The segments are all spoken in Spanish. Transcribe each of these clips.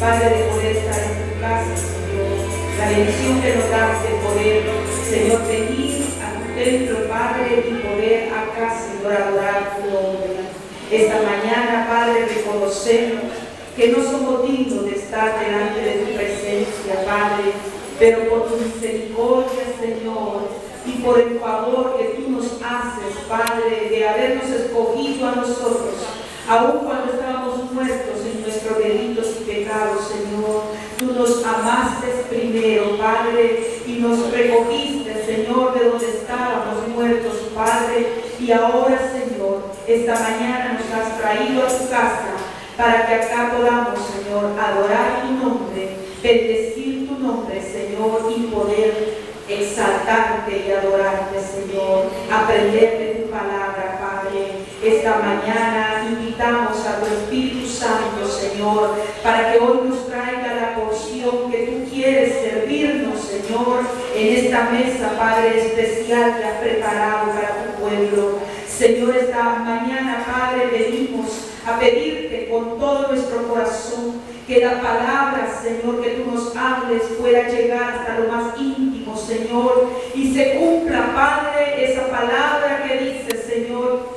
Padre, de poder estar en tu casa, Señor. La bendición que nos das de poder, Señor, venir a tu templo, Padre, y poder acá, Señor, adorar tu nombre. Esta mañana, Padre, reconocemos que no somos dignos de estar delante de tu presencia, Padre, pero por tu misericordia, Señor, y por el favor que tú nos haces, Padre, de habernos escogido a nosotros, aun cuando estábamos muertos en nuestros delitos y pecados, Señor, tú nos amaste primero, Padre, y nos recogiste, Señor, de donde estábamos muertos, Padre, y ahora, Señor, esta mañana nos has traído a tu casa para que acá podamos, Señor, adorar tu nombre, bendecir tu nombre, Señor, y poder exaltarte y adorarte, Señor, aprender de tu palabra, Padre. Esta mañana invitamos a tu Espíritu Santo, Señor, para que hoy nos traiga la porción que tú quieres servirnos, Señor, en esta mesa, Padre, especial que has preparado para tu pueblo. Señor, esta mañana, Padre, venimos a pedirte con todo nuestro corazón que la palabra, Señor, que tú nos hables pueda llegar hasta lo más íntimo, Señor, y se cumpla, Padre, esa palabra que dice, Señor,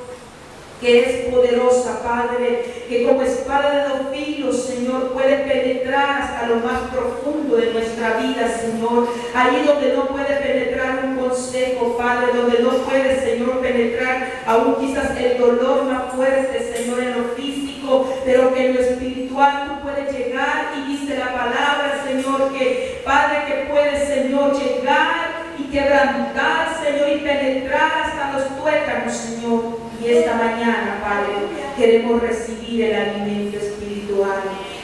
que es poderosa, Padre, que como espada de dos filos, Señor, puede penetrar hasta lo más profundo de nuestra vida, Señor, ahí donde no puede penetrar un consejo, Padre, donde no puede, Señor, penetrar aún quizás el dolor más fuerte, Señor, en lo físico, pero que en lo espiritual tú puedes llegar, y dice la palabra, Señor, que Padre, que puede, Señor, llegar y quebrantar, Señor, y penetrar hasta los tuétanos, Señor. Y esta mañana, Padre, queremos recibir el alimento espiritual.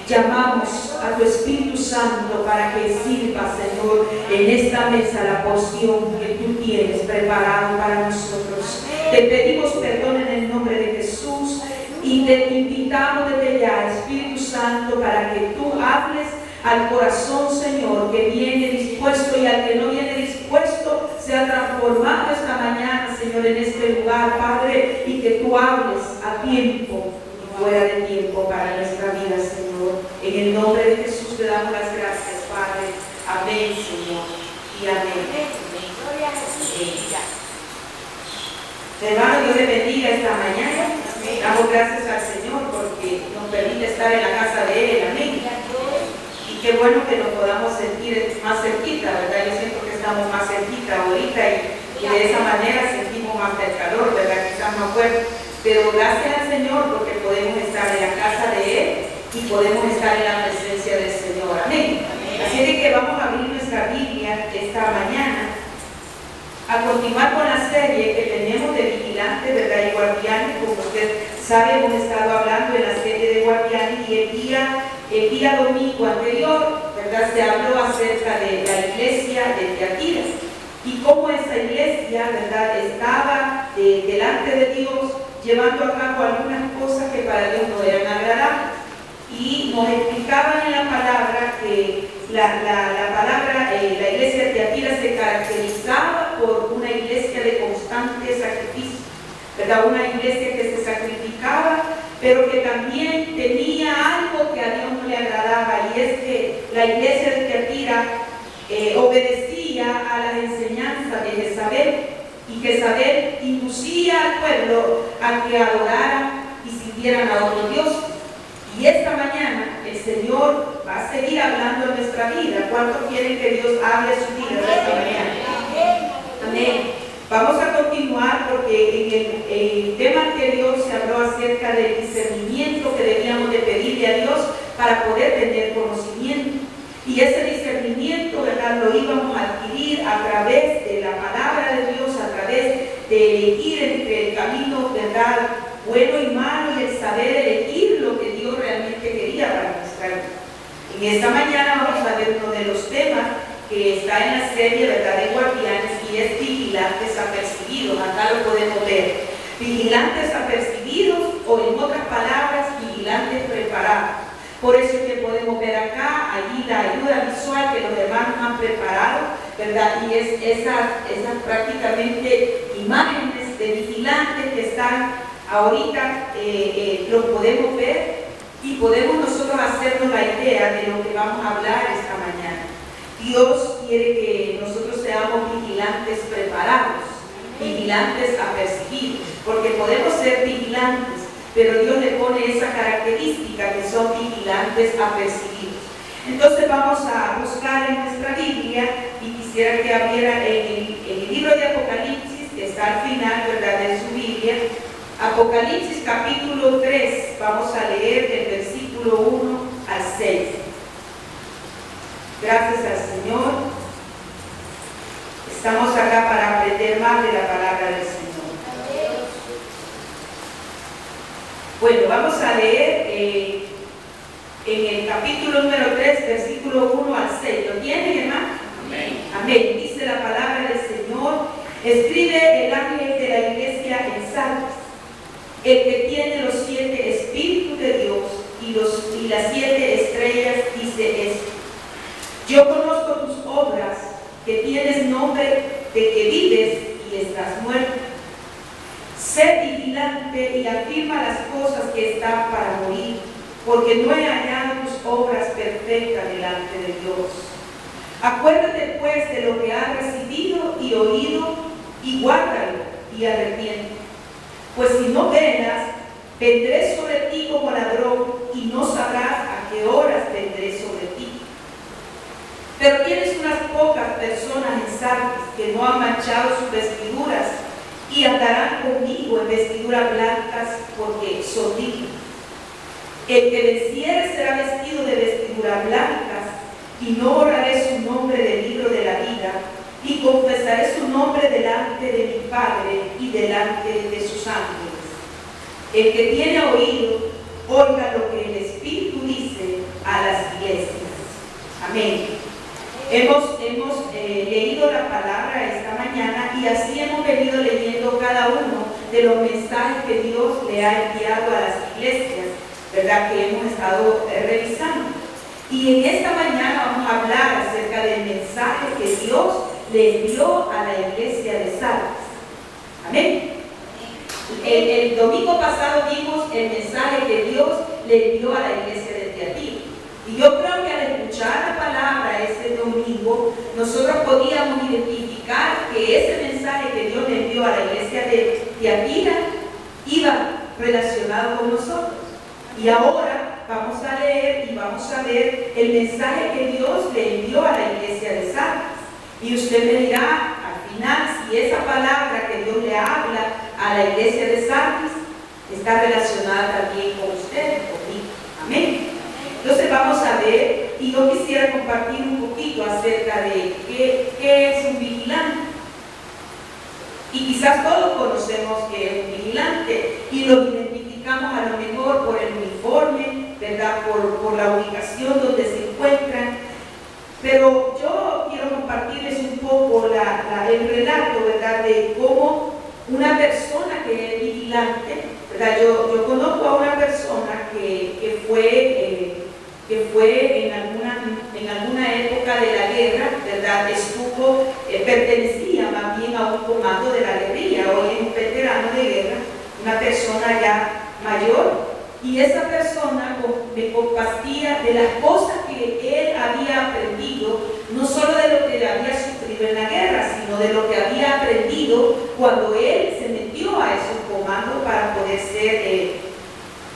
Llamamos a tu Espíritu Santo para que sirva, Señor, en esta mesa la porción que tú tienes preparado para nosotros. Te pedimos perdón en el nombre de Jesús y te invitamos desde ya, Espíritu Santo, para que tú hables al corazón, Señor, que viene dispuesto, y al que no viene dispuesto sea transformado esta mañana, Señor, en este lugar, Padre, y que tú hables a tiempo y fuera de tiempo para nuestra vida, Señor. En el nombre de Jesús te damos las gracias, Padre. Amén, Señor, y amén. Hermano, Dios le bendiga esta mañana. Damos gracias al Señor porque nos permite estar en la casa de Él. Amén. Y qué bueno que nos podamos sentir más cerquita, ¿verdad? Yo siento que estamos más cerquita ahorita y de esa manera sentimos más el calor, ¿verdad? Quizás más fuerte. Pero gracias al Señor porque podemos estar en la casa de Él y podemos estar en la presencia del Señor. Amén. Así de que vamos a abrir nuestra Biblia esta mañana a continuar con la serie que tenemos de vigilantes, ¿verdad? Y guardianes. Como usted sabe, hemos estado hablando de la serie de guardianes, y el día domingo anterior, ¿verdad?, se habló acerca de la iglesia de Tiatira y cómo esa iglesia, ¿verdad?, estaba delante de Dios llevando a cabo algunas cosas que para Dios no eran agradables. Y nos explicaban en la palabra que la iglesia de Tiatira se caracterizaba por una iglesia de constante sacrificio, ¿verdad? Una iglesia que se sacrificaba, pero que también tenía algo que a Dios no le agradaba, y es que la iglesia de Tiatira obedecía a las enseñanzas de Jezabel, y Jezabel inducía al pueblo a que adoraran y sirvieran a otro Dios. Y esta mañana el Señor va a seguir hablando en nuestra vida. ¿Cuántos quieren que Dios hable su vida esta mañana? Amén. Vamos a continuar porque en el tema anterior se habló acerca del discernimiento que debíamos de pedirle a Dios para poder tener conocimiento. Y ese discernimiento, ¿verdad?, lo íbamos a adquirir a través de la palabra de Dios, a través de elegir entre el camino, ¿verdad?, bueno y malo, y el saber elegir lo que Dios realmente quería para nuestra vida. En esta mañana vamos a ver uno de los temas que está en la serie, ¿verdad?, de guardianes, y es vigilantes apercibidos. Acá lo podemos ver. Vigilantes apercibidos, o en otras palabras, vigilantes preparados. Por eso es que podemos ver acá, allí la ayuda visual que los hermanos han preparado, ¿verdad? Y es esas prácticamente imágenes de vigilantes que están ahorita, los podemos ver. y podemos nosotros hacernos la idea de lo que vamos a hablar esta mañana. Dios quiere que nosotros seamos vigilantes preparados, vigilantes apercibidos, porque podemos ser vigilantes, pero Dios le pone esa característica que son vigilantes apercibidos. Entonces vamos a buscar en nuestra Biblia, y quisiera que abriera en el libro de Apocalipsis, que está al final, ¿verdad?, de su Biblia. Apocalipsis capítulo 3, vamos a leer del versículo 1 al 6. Gracias al Señor. Estamos acá para aprender más de la palabra del Señor. Bueno, vamos a leer en el capítulo número 3, versículo 1 al 6. ¿Lo tienen, hermano? Amén. Amén. Dice la palabra del Señor: escribe el ángel de la iglesia en Sardis, el que tiene los 7 espíritus de Dios y las 7 estrellas, dice esto: yo conozco tus obras, que tienes nombre de que vives y estás muerto. Sé vigilante y afirma las cosas que están para morir, porque no he hallado tus obras perfectas delante de Dios. Acuérdate pues de lo que has recibido y oído, y guárdalo y arrepiente. Pues si no velas, vendré sobre ti como ladrón, y no sabrás a qué horas vendré sobre ti. Pero tienes unas pocas personas en Sardis que no han manchado sus vestiduras, y andarán conmigo en vestiduras blancas, porque son dignos. El que venciere será vestido de vestiduras blancas, y no borraré su nombre del libro de la vida, y confesaré su nombre delante de mi Padre y delante de sus ángeles. El que tiene oído, oiga lo que el Espíritu dice a las iglesias. Amén. Hemos leído la palabra esta mañana, y así hemos venido leyendo cada uno de los mensajes que Dios le ha enviado a las iglesias, ¿verdad?, que hemos estado revisando. Y en esta mañana vamos a hablar acerca del mensaje que Dios le envió a la iglesia de Sardis. Amén. El domingo pasado vimos el mensaje que Dios le envió a la iglesia de Tiatira. Y yo creo que al escuchar la palabra ese domingo, nosotros podíamos identificar que ese mensaje que Dios le envió a la iglesia de Tiatira iba relacionado con nosotros. Y ahora vamos a leer y vamos a ver el mensaje que Dios le envió a la iglesia de Sardis. Y usted me dirá al final si esa palabra que Dios le habla a la iglesia de Sardis está relacionada también con usted, conmigo. Amén. Entonces vamos a ver, y yo quisiera compartir un poquito acerca de qué es un vigilante. Y quizás todos conocemos que es un vigilante y lo identificamos a lo mejor por el uniforme, ¿verdad?, por la ubicación donde se encuentran. Pero yo quiero compartirles un poco el relato, ¿verdad?, de cómo una persona que es vigilante, ¿verdad? Yo conozco a una persona que fue en alguna época de la guerra, ¿verdad?, pertenecía más bien a un comando de la guerrilla. Hoy es un veterano de guerra, una persona ya mayor, y esa persona me compartía de las cosas que él había aprendido, no solo de lo que había sufrido en la guerra, sino de lo que había aprendido cuando él se metió a esos comandos para poder ser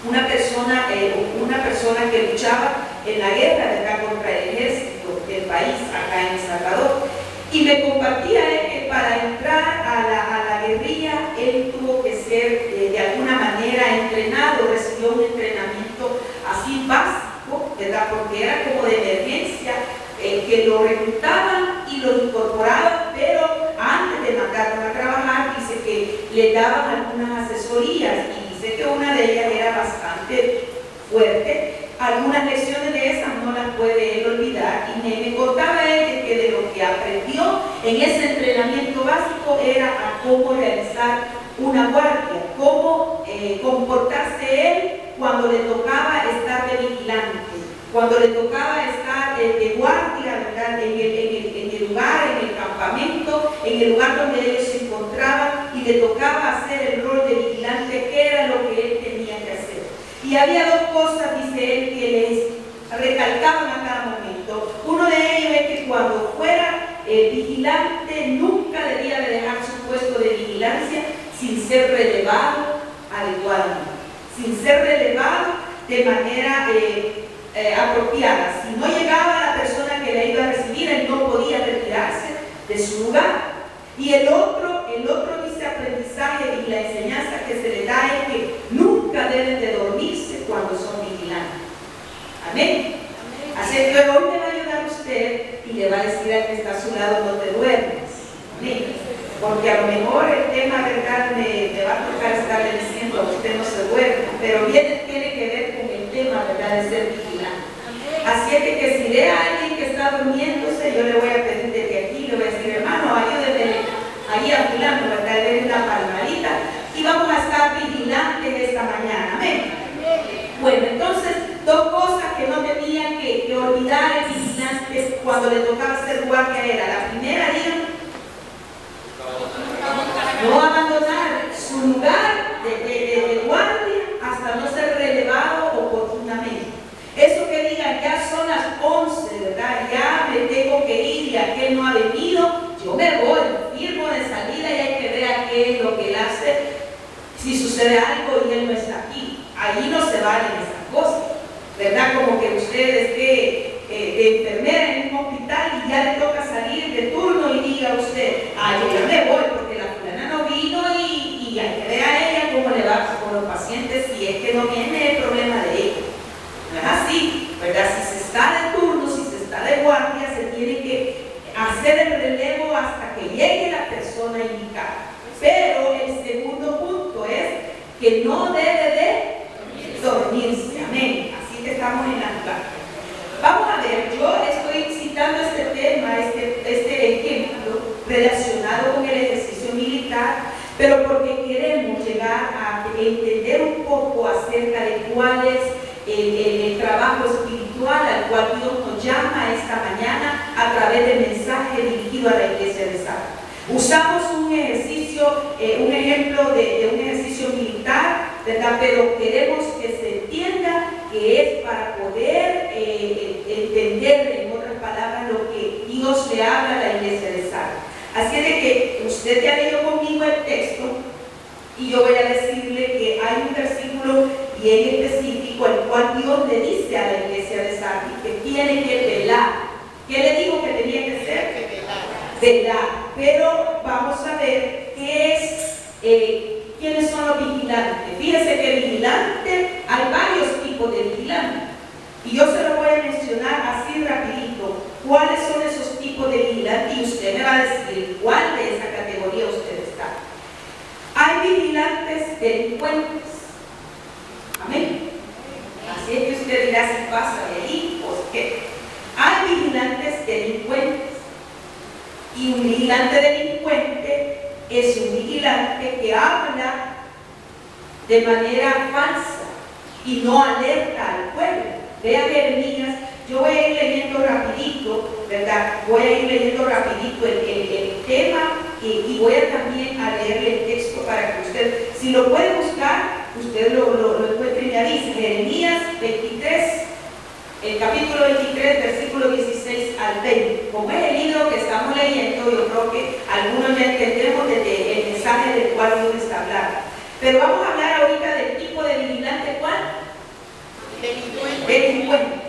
una persona que luchaba en la guerra, ¿verdad?, contra el ejército del país acá en El Salvador. Y me compartía él que para entrar a la guerrilla él tuvo que ser de alguna manera entrenado, recibió un entrenamiento así básico, ¿verdad?, porque era como de emergencia, que lo reclutaban y lo incorporaban, pero antes de mandarlo a trabajar dice que le daban algunas asesorías, y dice que una de ellas era bastante fuerte. Algunas lecciones de esas no las puede él olvidar, y me contaba él que de lo que aprendió en ese entrenamiento básico era a cómo realizar una guardia, cómo comportarse él cuando le tocaba estar de vigilante, cuando le tocaba estar de guardia, ¿verdad?, en el lugar, en el campamento, en el lugar donde ellos se encontraban, y le tocaba hacer el rol de vigilante, que era lo que él tenía que hacer. Y había dos cosas, dice recalcaban a cada momento. Uno de ellos es que cuando fuera vigilante nunca debía de dejar su puesto de vigilancia sin ser relevado adecuadamente, sin ser relevado de manera apropiada. Si no llegaba la persona que le iba a recibir, él no podía retirarse de su lugar. Y el otro dice aprendizaje y la enseñanza que se le da es que nunca deben de dormirse cuando son vigilantes. Amén. Así que hoy me va a ayudar usted y le va a decir al que está a su lado, no te duermes. Amén. Porque a lo mejor el tema, ¿verdad?, me va a tocar estarle diciendo a usted no se duerma, pero bien tiene que ver con el tema, ¿verdad?, de ser vigilante. Así es que si ve a alguien que está durmiéndose, yo le voy a pedir desde aquí, le voy a decir, hermano, ayúdeme ahí a fulano, ¿verdad?, le doy una palmadita y vamos a estar vigilantes esta mañana. Amén. Bueno, entonces, dos cosas que no tenía que olvidar el vigilante cuando le tocaba ser guardia era, la primera, digan, no abandonar su lugar de guardia hasta no ser relevado oportunamente. Eso que digan, ya son las 11, ¿verdad? Ya me tengo que ir y aquel no ha venido, yo me voy, firmo de salida y hay que ver qué es lo que él hace. Si sucede algo y él no está aquí, ahí no se valen esas cosas, ¿verdad? Como que usted esté de enfermera en un hospital y ya le toca salir de turno y diga usted, yo ya me voy porque la fulana no vino y hay que ver a ella cómo le va con los pacientes. Si es que no viene, el problema de ella. No es así, ¿verdad? Si se está de turno, si se está de guardia, se tiene que hacer el relevo hasta que llegue la persona indicada. Pero el segundo punto es que no debe de dormirse. Amén. Así que estamos en la clase. Vamos a ver, yo estoy citando este tema, este ejemplo relacionado con el ejercicio militar, pero porque queremos llegar a entender un poco acerca de cuál es el trabajo espiritual al cual Dios nos llama esta mañana a través del mensaje dirigido a la iglesia de Salta. Usamos un ejercicio, un ejemplo de un ejercicio militar, ¿verdad? Pero queremos que se entienda que es para poder entender, en otras palabras, lo que Dios le habla a la iglesia de Salta. Así de que usted ya leyó conmigo el texto y yo voy a decirle que hay un versículo bien específico al cual Dios le dice a la iglesia de Salta que tiene que velar. ¿Qué le dijo que tenía que hacer? Velar. Pero vamos a ver qué es, quiénes son los vigilantes. Fíjese que vigilante, hay varios tipos de vigilantes. Y yo se lo voy a mencionar así rapidito. ¿Cuáles son esos tipos de vigilantes? Y usted me va a decir cuál de esa categoría usted está. Hay vigilantes delincuentes. Amén. Así es que usted dirá si pasa de ahí o qué. Hay vigilantes delincuentes. Y un vigilante delincuente es un vigilante que habla de manera falsa y no alerta al pueblo. Vean Jeremías, yo voy a ir leyendo rapidito, ¿verdad? Voy a ir leyendo rapidito el tema y voy a también a leerle el texto para que usted, si lo puede buscar, usted lo encuentre y me avise. Jeremías 23, el capítulo 23, versículo 16 al 20. Como es el libro que estamos leyendo, yo creo que algunos ya entendemos desde el mensaje del cual Dios está hablando. Pero vamos a hablar ahorita del tipo de vigilante, ¿cuál? Delincuente.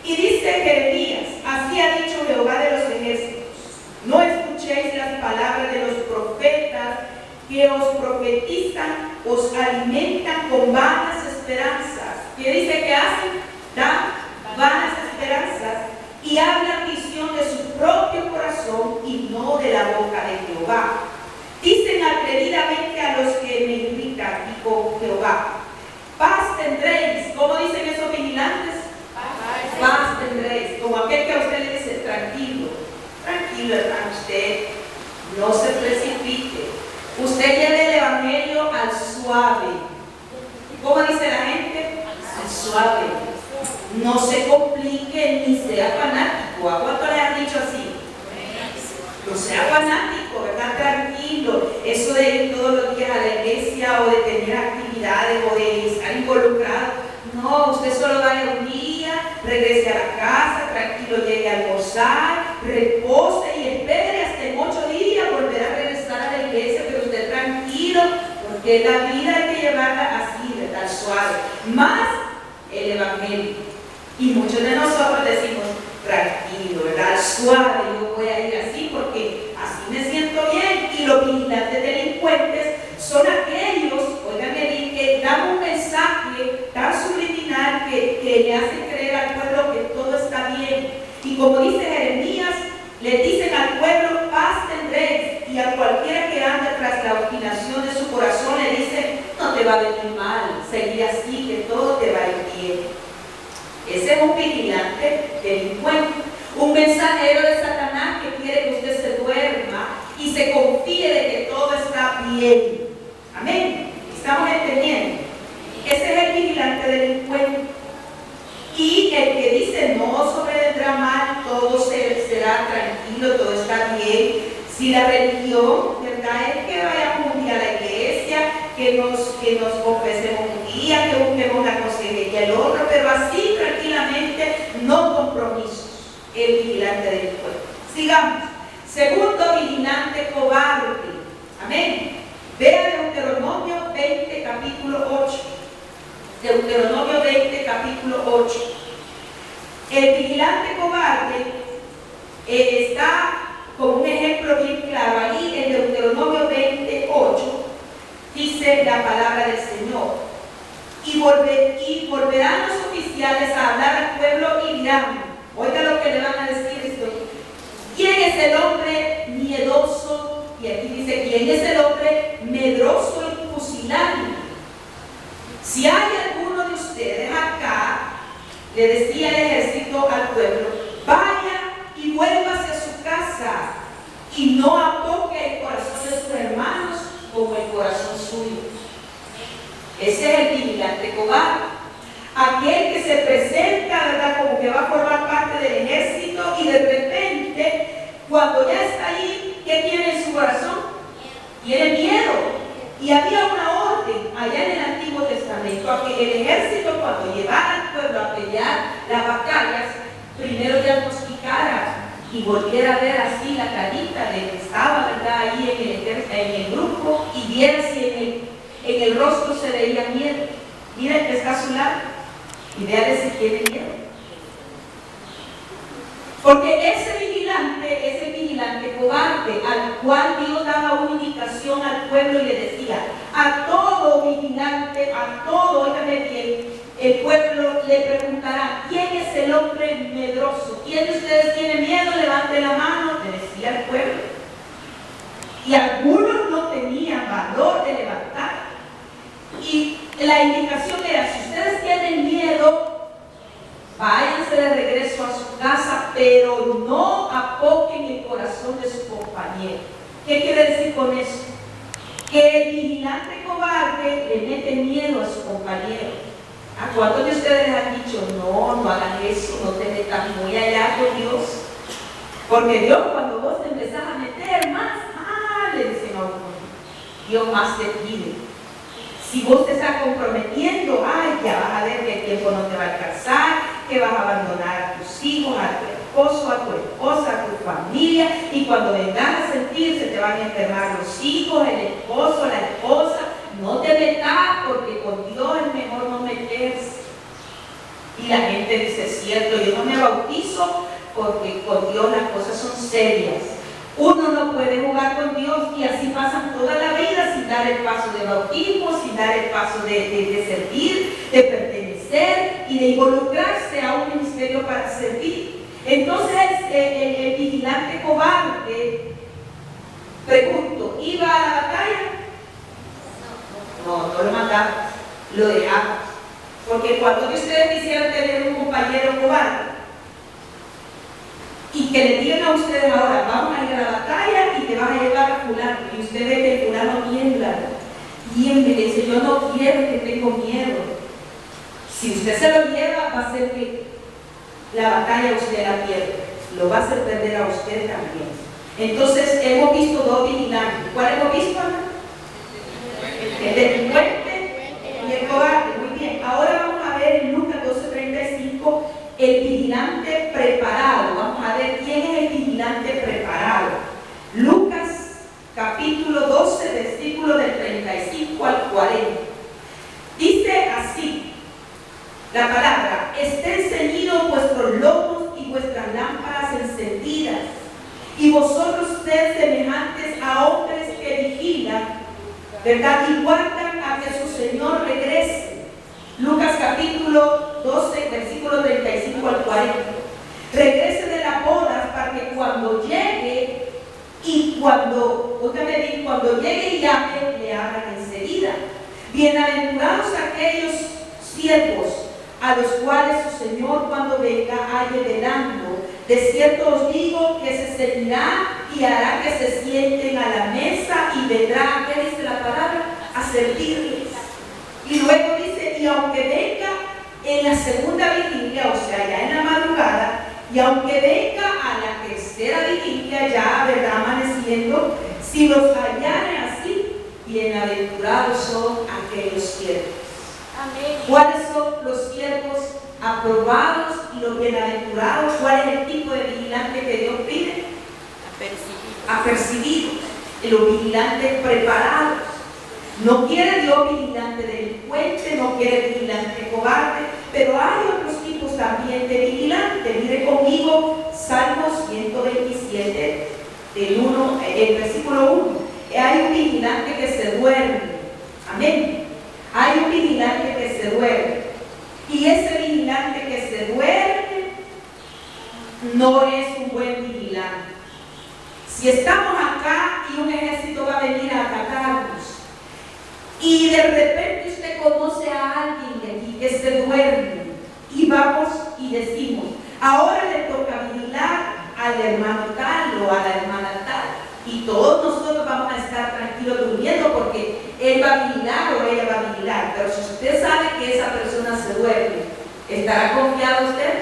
Y dice Jeremías, así ha dicho Jehová de los ejércitos, no escuchéis las palabras de los profetas que os profetizan, os alimentan con vanas esperanzas. ¿Qué dice que hacen? Dan vanas esperanzas y hablan visión de su propio corazón y no de la boca de Jehová. Dicen atrevidamente a los que me irritan, dijo Jehová, paz tendréis. ¿Cómo dicen esos vigilantes? Paz tendréis. Como aquel que a usted le dice, tranquilo, tranquilo hermano, usted no se precipite. Usted lleve el evangelio al suave. ¿Cómo dice la gente? Al suave. No se complique ni sea fanático. ¿A cuánto le han dicho así? No sea fanático, ¿verdad? Tranquilo. Eso de ir todos los días a la iglesia o de tener actividades o de estar involucrado. No, usted solo vaya un día regrese a la casa, tranquilo, llegue a almorzar, repose y espere hasta en 8 días volver a regresar a la iglesia, pero usted tranquilo, porque la vida hay que llevarla así, de tal suave, más el evangelio. Y muchos de nosotros decimos, tranquilo, ¿verdad? Suave, yo voy a ir así porque así me siento bien. Y los vigilantes delincuentes son aquellos, oigan bien, que dan un mensaje tan subliminal que le hacen creer al pueblo que todo está bien. Y como dice Jeremías, le dicen al pueblo, paz tendréis, y a cualquiera que ande tras la obstinación de su corazón le dicen, no te va a venir mal, seguir así, que todo te va a ir bien. Ese es un vigilante delincuente, un mensajero de Satanás que quiere que usted se duerma y se confíe de que todo está bien. Amén. ¿Estamos entendiendo? Ese es el vigilante delincuente. Y el que dice no sobrevendrá mal, todo será tranquilo, todo está bien. Si la religión, ¿verdad?, es que vayamos un día a la iglesia, que nos confesemos un día, que busquemos la consejería el otro, pero así tranquilamente, no compromisos. El vigilante delincuente. Sigamos. Segundo, vigilante cobarde. Amén. Vea Deuteronomio 20, capítulo 8. Deuteronomio 20, capítulo 8. El vigilante cobarde está como un ejemplo bien claro. Ahí en Deuteronomio 28 dice la palabra del Señor. Y volverán los oficiales a hablar al pueblo y dirán, oiga lo que le van a decir esto. ¿Quién es el hombre miedoso? Y aquí dice, ¿quién es el hombre medroso y pusilánime? Si hay alguno de ustedes acá, le decía el ejército al pueblo, vaya y vuélvase a su casa y no atoque el corazón de sus hermanos como el corazón suyo. Ese es el vigilante cobarde. Aquel que se presenta, ¿verdad?, como que va a formar parte del ejército y de repente, cuando ya está ahí, ¿qué tiene en su corazón? Tiene miedo. Y había una orden allá en el Antiguo Testamento a que el ejército, cuando llevara al pueblo a pelear las batallas, primero diagnosticara y volviera a ver así la carita de que estaba, ¿verdad?, ahí en el grupo, y viera si en el rostro se veía miedo. Mira el que está a su lado y véale si tiene miedo. Porque ese vigilante es el vigilante cobarde, al cual Dios daba una indicación al pueblo y le decía, a todo vigilante, a todo, óigame bien, el pueblo le preguntará, ¿quién es el hombre medroso? ¿Quién de ustedes tiene miedo? Levante la mano, le decía el pueblo. Y algunos no tenían valor de levantar. Y la indicación era, si ustedes tienen miedo, váyanse de regreso a su casa, pero no apoquen el corazón de su compañero. ¿Qué quiere decir con eso? Que el vigilante cobarde le mete miedo a su compañero. ¿A cuántos de ustedes les han dicho, no hagan eso, no te metas muy allá con Dios? Porque Dios, cuando vos te empezás a meter más, le dicen a uno, Dios más te pide. Si vos te estás comprometiendo, ya vas a ver que el tiempo no te va a alcanzar, que vas a abandonar a tus hijos, a tu esposo, a tu esposa, a tu familia, y cuando vengas a sentir se te van a enfermar los hijos, el esposo, la esposa. No te metas, porque con Dios es mejor no meterse. Y la gente dice, cierto, yo no me bautizo porque con Dios las cosas son serias. Uno no puede jugar con Dios y así pasan toda la vida sin dar el paso de bautismo, sin dar el paso de servir, de pertenecer y de involucrarse a un ministerio para servir. Entonces el vigilante cobarde, pregunto, ¿iba a la batalla? No lo mataba, lo dejaba. Porque cuando ustedes quisieran tener un compañero cobarde, y que le digan a ustedes ahora, vamos a ir a la batalla y te vas a llevar a fulano, y usted ve que el fulano tiembla, y me dice, yo no quiero, que tengo miedo. Si usted se lo lleva, va a hacer que la batalla usted la pierda, lo va a hacer perder a usted también. Entonces hemos visto dos vigilantes. ¿Cuál hemos visto, Ana? El delincuente y el cobarde. Muy bien, ahora vamos a ver en Lucas 12:35 el vigilante preparado. Vamos a ver quién es el vigilante preparado. Lucas capítulo 12, versículo del 35 al 40. Dice así la palabra: estén ceñidos vuestros lomos y vuestras lámparas encendidas, y vosotros sed semejantes a hombres que vigilan, ¿verdad? Y guardan a que su Señor regrese. Lucas capítulo 12, versículo 35 al 40. Regrese de las bodas para que cuando llegue cuando llegue y llame, le abran enseguida. Bienaventurados aquellos siervos a los cuales su Señor cuando venga halle velando. De cierto os digo que se ceñirá y hará que se sienten a la mesa y vendrá, ¿qué dice la palabra? A servirles. Y luego dice, y aunque venga en la segunda vigilia, o sea, ya en la madrugada, y aunque venga a la tercera vigilia, ya, ¿verdad?, amaneciendo, si los hallare así, bienaventurados son aquellos siervos. Amén. ¿Cuáles son los siervos aprobados y los bienaventurados? ¿Cuál es el tipo de vigilante que Dios pide? Apercibidos. Los vigilantes preparados. No quiere Dios vigilante delincuente, no quiere vigilante cobarde, pero hay otros tipos también de vigilante. Mire conmigo Salmos 127, el versículo 1. Hay un vigilante que se duerme. Amén. Hay un vigilante que se duerme. Y ese vigilante que se duerme no es un buen vigilante. Si estamos acá y un ejército va a venir a atacarnos, y de repente usted conoce a alguien de aquí que se duerme, y vamos y decimos, ahora le toca vigilar al hermano tal o a la hermana tal, y todos nosotros vamos a estar tranquilos durmiendo porque él va a vigilar o ella va a vigilar. Pero si usted sabe que esa persona se duerme, ¿estará confiado usted?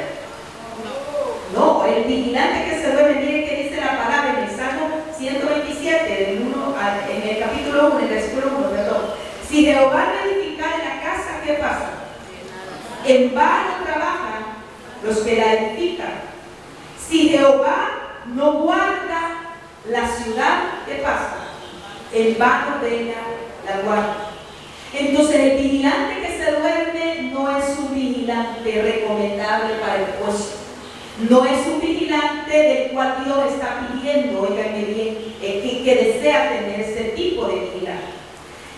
No, el vigilante que se duerme, mire que dice la palabra en el Salmo 127, en el capítulo 1, en el versículo 1, perdón. Si Jehová no edificara la casa, ¿qué pasa? En vano trabajan los que la edifican. Si Jehová no guarda la ciudad, ¿qué pasa? En vano vela la guardia. Entonces el vigilante que se duerme no es un vigilante recomendable para el puesto. No es un vigilante del cual Dios está pidiendo, oiganme bien, que desea tener ese tipo de vigilante.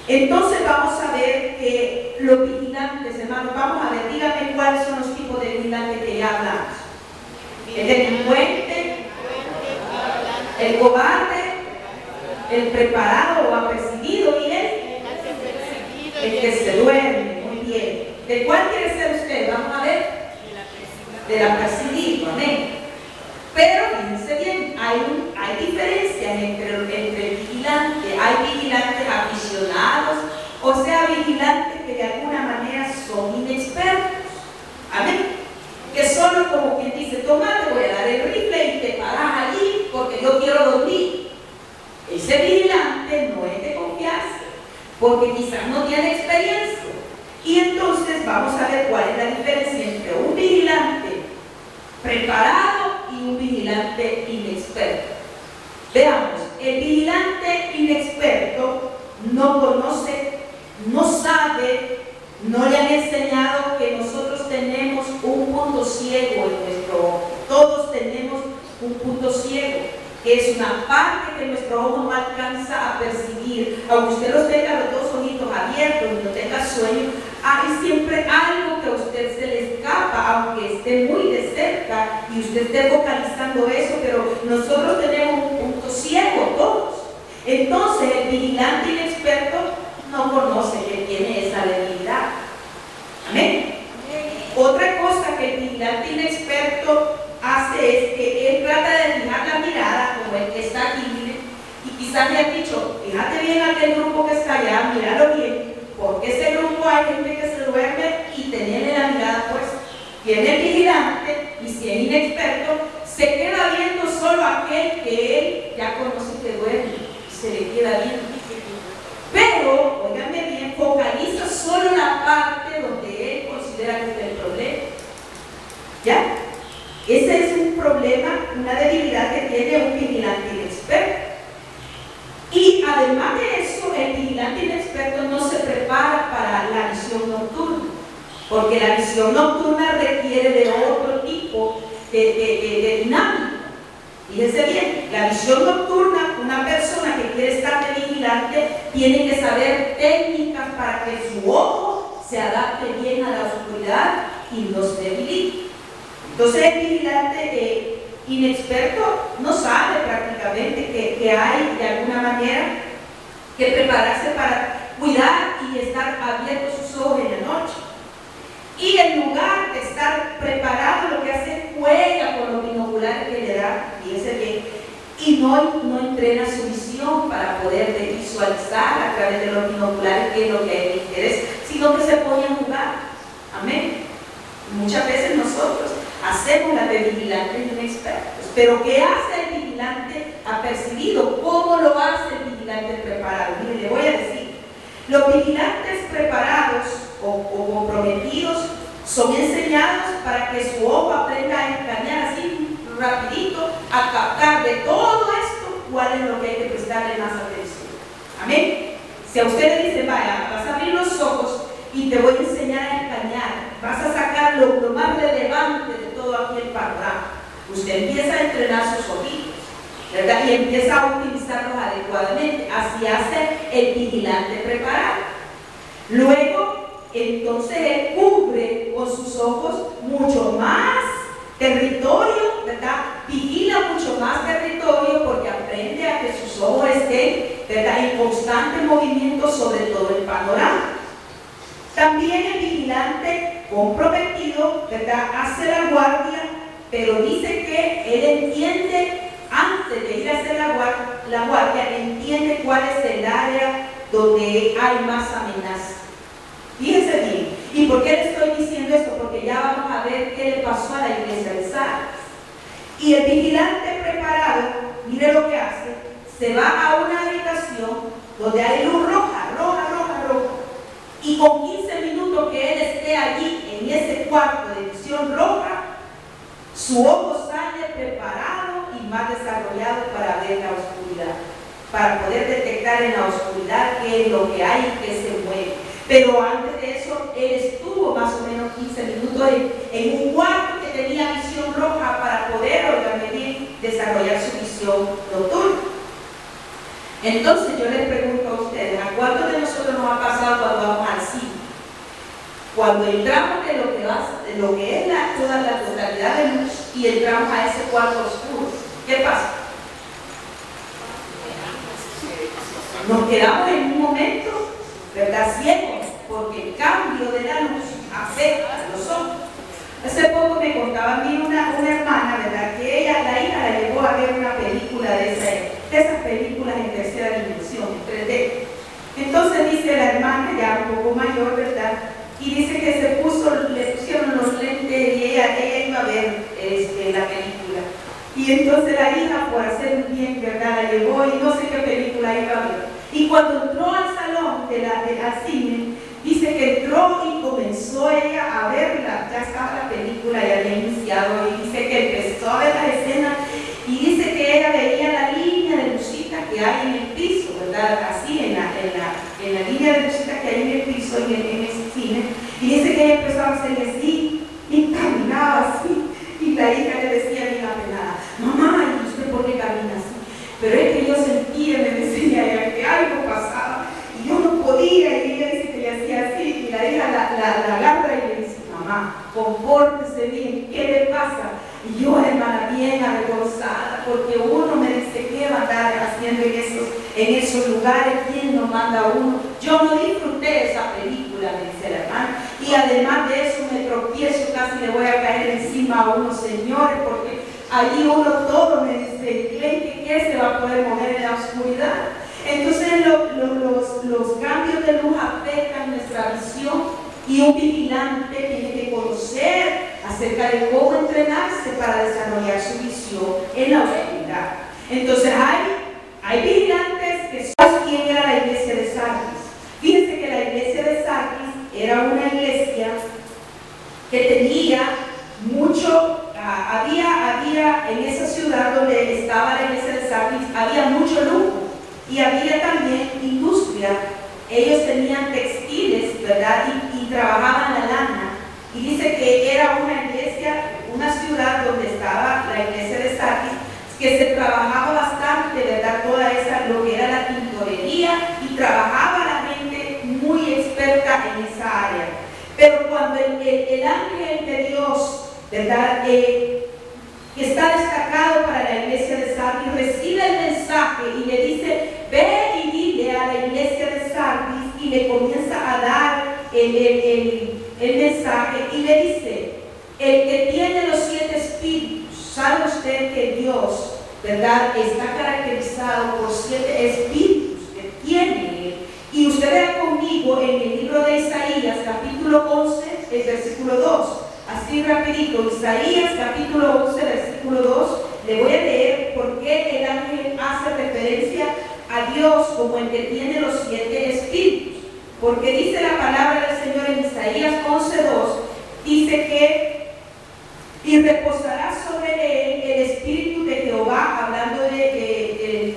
Entonces vamos a ver que los vigilantes, hermanos, vamos a ver, díganme cuáles son los tipos de vigilantes que ya hablamos. El delincuente, el cobarde, el preparado o apercibido y el que se duerme. Muy bien. ¿De cuál quiere ser usted? Vamos a ver. Del apercibido, amén. Pero fíjense bien, hay diferencias entre el vigilante. Hay vigilantes aficionados, o sea, vigilantes que de alguna manera son inexpertos. Amén. Que solo como quien dice, toma, te voy a dar el rifle y te paras allí porque yo quiero dormir. Ese vigilante no es de confiarse, porque quizás no tiene experiencia. Y entonces vamos a ver cuál es la diferencia entre un vigilante preparado y un vigilante inexperto. Veamos, el vigilante inexperto no conoce, no sabe, no le han enseñado que nosotros tenemos un punto ciego en nuestro ojo. Todos tenemos un punto ciego, que es una parte que nuestro ojo no alcanza a percibir. Aunque usted los tenga los dos ojitos abiertos y no tenga sueño, hay siempre algo que a usted se le escapa, aunque esté muy de cerca y usted esté focalizando eso, pero nosotros tenemos un punto ciego todos. Entonces el vigilante inexperto no conoce que tiene esa debilidad. Amén. Otra cosa que el vigilante inexperto hace es que él trata de fijar la mirada, como el que está aquí, mire, y quizás le han dicho, fíjate bien aquel grupo que está allá, míralo bien, porque ese grupo hay gente que se duerme y tenerle la mirada puesta. Viene el vigilante y si es inexperto, se queda viendo solo aquel que él ya conoce que duerme, y se le queda viendo. Pero, óiganme bien, focaliza solo la parte donde él considera que es el problema. ¿Ya? Ese porque la visión nocturna requiere de otro tipo de dinámica. Fíjense bien, la visión nocturna, una persona que quiere estar de vigilante tiene que saber técnicas para que su ojo se adapte bien a la oscuridad y no se debilite. Entonces el vigilante inexperto no sabe prácticamente que hay de alguna manera que prepararse para cuidar y estar abiertos sus ojos en la noche. Y en lugar de estar preparado, lo que hace juega con los binoculares que le da, fíjese bien, y no entrena su visión para poder visualizar a través de los binoculares qué es lo que hay de interés, sino que se pone a jugar. Amén. Muchas veces nosotros hacemos la de vigilantes inexpertos, pero ¿qué hace el vigilante apercibido? ¿Cómo lo hace el vigilante preparado? Mire, le voy a decir, los vigilantes preparados o comprometidos son enseñados para que su ojo aprenda a escanear así rapidito, a captar de todo esto cuál es lo que hay que prestarle más atención. Amén. Si a usted le dice, vaya, vas a abrir los ojos y te voy a enseñar a escanear, vas a sacar lo más relevante de todo aquí el panorama, usted empieza a entrenar sus ojitos, ¿verdad? Y empieza a utilizarlos adecuadamente. Así hace el vigilante preparado. Luego, entonces él cubre con sus ojos mucho más territorio, ¿verdad? Vigila mucho más territorio porque aprende a que sus ojos estén, ¿verdad?, en constante movimiento sobre todo el panorama. También el vigilante comprometido, ¿verdad?, hace la guardia, pero dice que él entiende, antes de ir a hacer la guardia, entiende cuál es el área donde hay más amenaza. Fíjense bien. ¿Y por qué le estoy diciendo esto? Porque ya vamos a ver qué le pasó a la iglesia de Sardes. Y el vigilante preparado, mire lo que hace, se va a una habitación donde hay luz roja, roja. Y con 15 minutos que él esté allí, en ese cuarto de visión roja, su ojo sale preparado y más desarrollado para ver la oscuridad, para poder detectar en la oscuridad qué es lo que hay y qué se mueve. Pero antes de eso, él estuvo más o menos 15 minutos en un cuarto que tenía visión roja para poder, desarrollar su visión nocturna. Entonces yo les pregunto a ustedes, ¿a cuántos de nosotros nos ha pasado cuando vamos al cine? Cuando entramos de lo que es toda la totalidad de luz y entramos a ese cuarto oscuro, ¿qué pasa? Nos quedamos en un momento, ¿verdad?, ciegos, porque el cambio de la luz afecta a los ojos. Hace poco me contaba a mí una hermana, ¿verdad?, que la hija la llevó a ver una película de esas películas en tercera dimensión, en 3D. Entonces dice la hermana, ya un poco mayor, ¿verdad?, y dice que le pusieron los lentes y ella iba a ver la película. Y entonces la hija, por hacer un bien, ¿verdad?, la llevó y no sé qué película iba a ver. Y cuando entró al salón al cine, dice que entró y comenzó ella a verla, ya estaba la película, ya había iniciado, y dice que empezó a ver las escenas, y dice que ella veía la línea de lucita que hay en el piso, ¿verdad?, así en la línea de lucita que hay en el piso, en ese cine, y dice que ella empezó a hacerle así, y caminaba así, y la hija le decía bien apenada, mamá, ¿y usted por qué camina así? Pero es que yo sentía, me decía ella, que algo pasaba, y yo no podía, y ella dice que le hacía así, y la hija la agarra y le dice, mamá, compórtese bien, ¿qué le pasa? Y yo, hermana, bien avergonzada, porque uno me dice, ¿qué va a andar haciendo en esos lugares? ¿Quién nos manda a uno? Yo no disfruté esa película, me dice la hermana, y además de eso me tropiezo, casi le voy a caer encima a unos señores, porque allí uno todo me dice, ¿qué se va a poder mover en la oscuridad? Entonces los cambios de luz afectan nuestra visión, y un vigilante tiene que conocer acerca de cómo entrenarse para desarrollar su visión en la oscuridad. Entonces hay vigilantes que son. ¿Quién era la iglesia de Sardis? Fíjense que la iglesia de Sardis era una iglesia que tenía mucho, había en esa ciudad donde estaba la iglesia de Sardis, había mucho lujo y había también industria. Ellos tenían textiles, ¿verdad? Y trabajaban la lana y dice que era una iglesia, una ciudad donde estaba la iglesia de Sardis, que se trabajaba bastante, ¿verdad? Toda esa, lo que era la tintorería, y trabajaba la gente muy experta en esa área. Pero cuando el ángel de Dios, ¿verdad? Que está destacado para la iglesia de Sardis, recibe el mensaje y le dice: ve y dile a la iglesia de Sardis, y le comienza a dar el mensaje y le dice: el que tiene los 7 espíritus, ¿sabe usted que Dios, ¿verdad?, está caracterizado por 7 espíritus que tiene Él? Y usted vea conmigo en el libro de Isaías, capítulo 11, el versículo 2. Así rapidito, Isaías capítulo 11, versículo 2, le voy a leer por qué el ángel hace referencia a Dios como el que tiene los 7 espíritus. Porque dice la palabra del Señor en Isaías 11, 2, dice que: y reposará sobre él el espíritu de Jehová, hablando de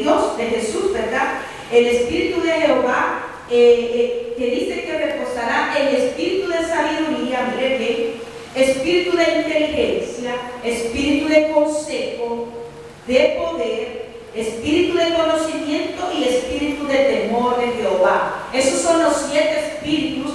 Dios, de Jesús, ¿verdad? El espíritu de Jehová, que dice que reposará el espíritu de sabiduría, mire bien, espíritu de inteligencia, espíritu de consejo, de poder, espíritu de conocimiento y espíritu de temor de Jehová. Esos son los 7 espíritus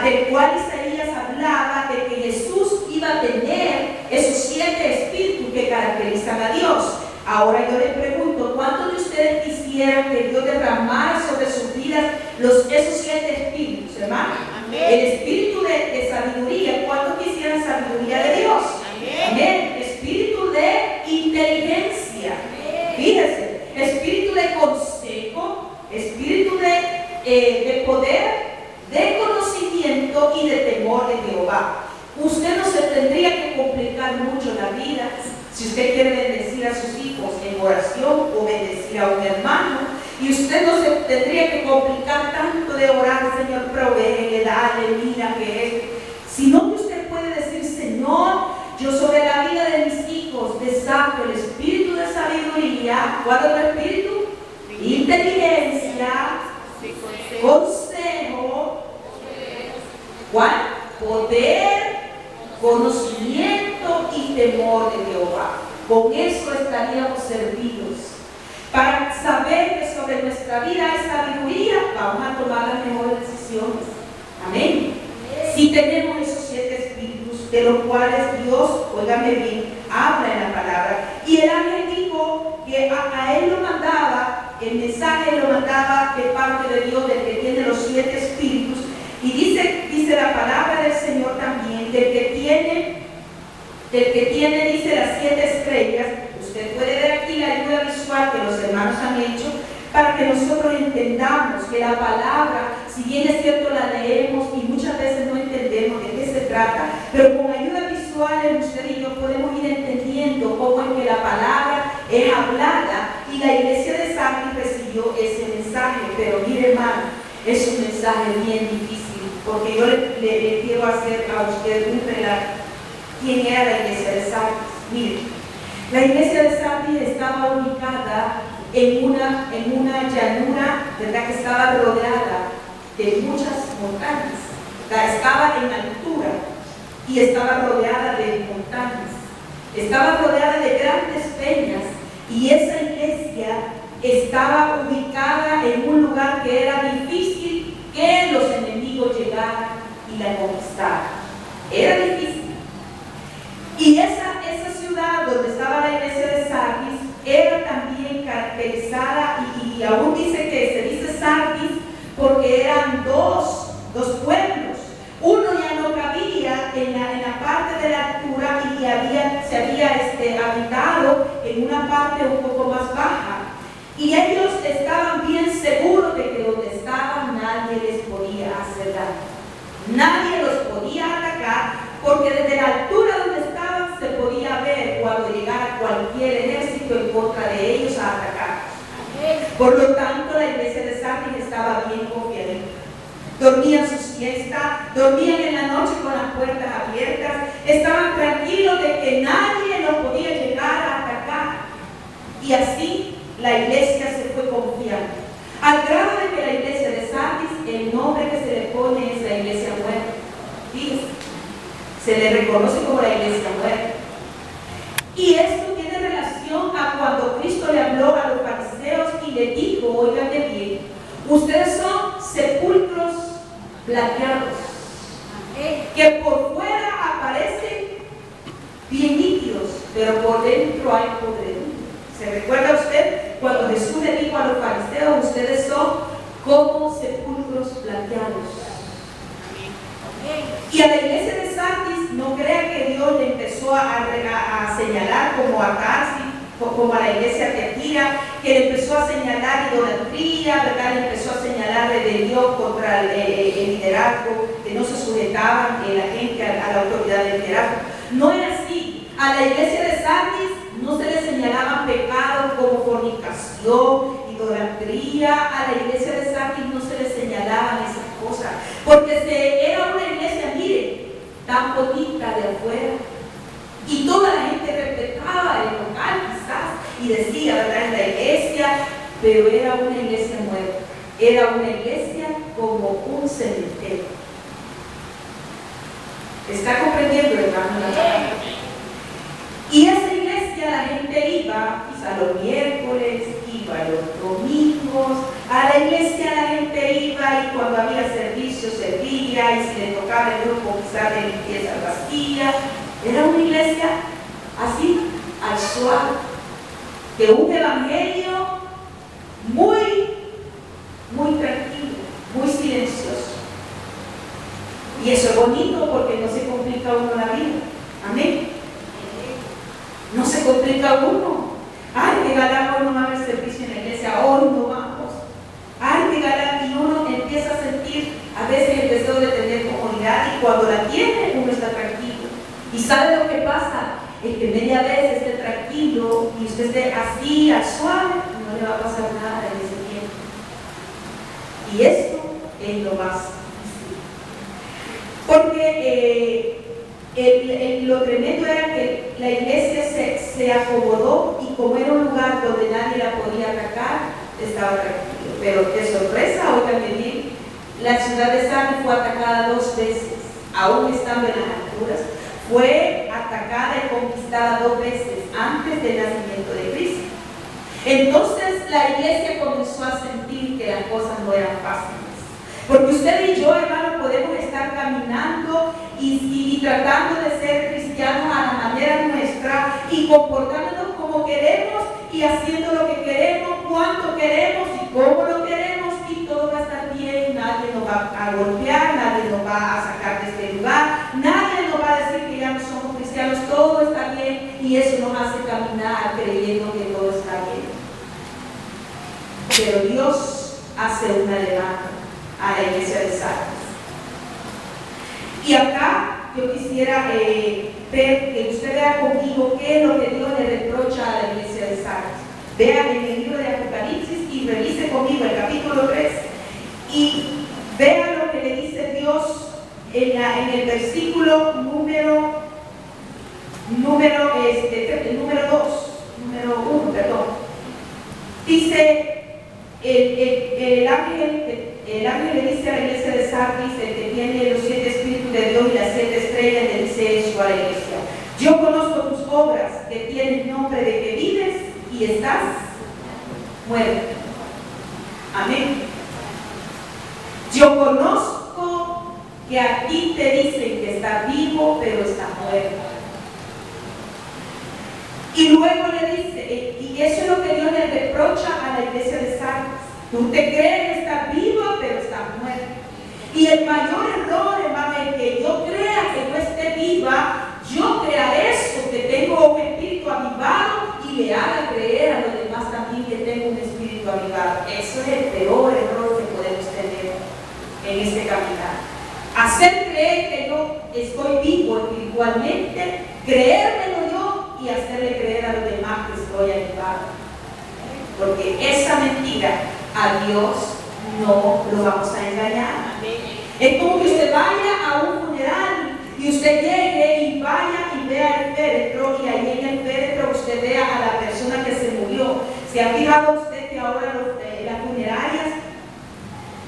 del cual Isaías hablaba, de que Jesús iba a tener esos 7 espíritus que caracterizan a Dios. Ahora yo les pregunto: ¿cuántos de ustedes quisieran que Dios derramara sobre sus vidas esos 7 espíritus, hermano? Amén. El espíritu de sabiduría, ¿cuántos quisieran sabiduría de Dios? Amén. Amén. Espíritu de inteligencia. Amén. Fíjese, espíritu de consejo, espíritu de poder, de conocimiento y de temor de Jehová. Usted no se tendría que complicar mucho la vida si usted quiere bendecir a sus hijos en oración o bendecir a un hermano, y usted no se tendría que complicar tanto de orar: Señor, provee, dale, mira que es, sino que usted puede decir: Señor, yo sobre la vida de mis hijos desato el espíritu de sabiduría. ¿Cuál es el espíritu? Inteligencia, consejo, ¿cuál? Poder, conocimiento y temor de Jehová. Con eso estaríamos servidos. Para saber que sobre nuestra vida hay sabiduría, vamos a tomar las mejores decisiones. Amén. Si tenemos esos 7 espíritus, de los cuales Dios, óigame bien, habla en la palabra. Y el ángel dijo que a él lo mandaba, el mensaje lo mandaba de parte de Dios, del que tiene los 7 espíritus. Y dice la palabra del Señor también, del que tiene, dice, las 7 estrellas. Usted puede ver aquí la ayuda visual que los hermanos han hecho para que nosotros entendamos que la palabra, si bien es cierto, la leemos y muchas veces no entendemos de qué se trata, pero con ayuda visual usted y yo podemos ir entendiendo cómo es que la palabra es hablada, y la iglesia de Sardis recibió ese mensaje. Pero mire, hermano, es un mensaje bien difícil, porque yo le quiero hacer a usted un relato. ¿Quién era la iglesia de Sardis? Mire, la iglesia de Sardis estaba ubicada en una llanura, ¿verdad?, que estaba rodeada de muchas montañas. Estaba en altura y estaba rodeada de montañas. Estaba rodeada de grandes peñas, y esa iglesia estaba ubicada en un lugar que era difícil que los enemigos llegaran y la conquistaran. Era difícil. Y esa ciudad donde estaba la iglesia de Sardis era también caracterizada, y aún dice que se dice Sardis porque eran dos pueblos. Uno ya no cabía en la parte de la altura, y se había habitado en una parte un poco más baja. Y ellos estaban bien seguros de que donde estaban nadie les podía hacer daño. Nadie los podía atacar, porque desde la altura donde estaban se podía ver cuando llegara cualquier ejército en contra de ellos a atacar. Por lo tanto, la iglesia de Sardis estaba bien confiadita. Dormían su siesta, dormían en la noche con las puertas abiertas, estaban tranquilos de que nadie los podía llegar a atacar. Y así la iglesia se fue confiando, al grado de que la iglesia de Sardis, el nombre que se le pone es la iglesia muerta. Fíjense, Se le reconoce como la iglesia muerta. Y esto tiene relación a cuando Cristo le habló a los fariseos y le dijo, oigan bien, ustedes son sepulcros blanqueados, que por fuera aparecen bien nítidos, pero por dentro hay podredumbre. ¿Se recuerda usted cuando Jesús le dijo a los fariseos, ustedes son como sepulcros blanqueados? Y a la iglesia de Sardis, no crea que Dios le empezó a señalar como a Tarsis, como a la iglesia de Tiatira, que le empezó a señalar idolatría, ¿verdad? Le empezó a señalar rebelión contra el liderazgo, que no se sujetaban la gente a la autoridad del liderazgo. No es así. A la iglesia de Sardis no se le señalaban pecados como fornicación, idolatría. A la iglesia de Sardis no se le señalaban esas cosas, porque era una iglesia, mire, tan bonita de afuera, y toda la gente respetaba el local quizás, y decía, ¿verdad?, en la iglesia, pero era una iglesia muerta, era una iglesia como un cementerio. ¿Está comprendiendo, hermano? Y esa iglesia la gente iba quizá los miércoles, iba los domingos, a la iglesia la gente iba y cuando había servicio servía, y si le tocaba el grupo quizá de limpieza Bastilla. Era una iglesia así, al suave, de un evangelio muy tranquilo, muy silencioso. Y eso es bonito porque no se complica uno la vida. Amén. No se complica uno. Ay, que galán, hoy no va a haber servicio en la iglesia, hoy no vamos. Ay, que galán, y uno empieza a sentir a veces el deseo de tener comunidad, y cuando la tiene uno está tranquilo. Y sabe lo que pasa, es que media vez esté tranquilo y usted esté así, al suave, no le va a pasar nada en ese tiempo. Y esto es lo más difícil. Porque lo tremendo era que la iglesia se acomodó, y como era un lugar donde nadie la podía atacar, estaba tranquilo. Pero de sorpresa, oigan bien, la ciudad de Sardis fue atacada 2 veces, aún estando en las alturas. Fue atacada y conquistada 2 veces antes del nacimiento de Cristo. Entonces la iglesia comenzó a sentir que las cosas no eran fáciles. Porque usted y yo, hermano, podemos estar caminando y tratando de ser cristianos a la manera nuestra, y comportándonos como queremos y haciendo lo que queremos, cuánto queremos y cómo lo queremos, y todo va a estar bien. Nadie nos va a golpear, nadie nos va a sacar de este lugar, nadie nos va a decir que ya no somos cristianos, todo está bien, y eso nos hace caminar creyendo que todo está bien. Pero Dios hace una levanta a la iglesia de Sardis. Y acá yo quisiera ver, que usted vea conmigo qué es lo que Dios le reprocha a la iglesia de Sardis. Vean en el libro de Apocalipsis y revise conmigo el capítulo 3 y vean lo que le dice Dios en el versículo número 1, perdón. Dice, el ángel le dice a la iglesia de Sardis, el que tiene los 7 espíritus de Dios y las 7 estrellas, le dice eso a la iglesia: yo conozco tus obras, que tienes nombre de que vives y estás muerto. Amén. Yo conozco que a ti te dicen que estás vivo, pero estás muerto. Y luego le dice, y eso es lo que Dios le reprocha a la iglesia de Sardis: tú te crees que estás vivo, pero estás muerto. Y el mayor error, hermano, es que yo crea que no esté viva, yo crea eso, que tengo un espíritu avivado, y le haga creer a los demás también que tengo un espíritu avivado. Eso es el peor error que podemos tener en este caminar. Hacer creer que yo estoy vivo espiritualmente, creérmelo yo y hacerle creer a los demás que estoy avivado. Porque esa mentira a Dios no lo vamos a engañar. Es como que usted vaya a un funeral y usted llegue y vaya y vea el féretro, y ahí en el féretro usted vea a la persona que se murió. ¿Se ha fijado usted que ahora las funerarias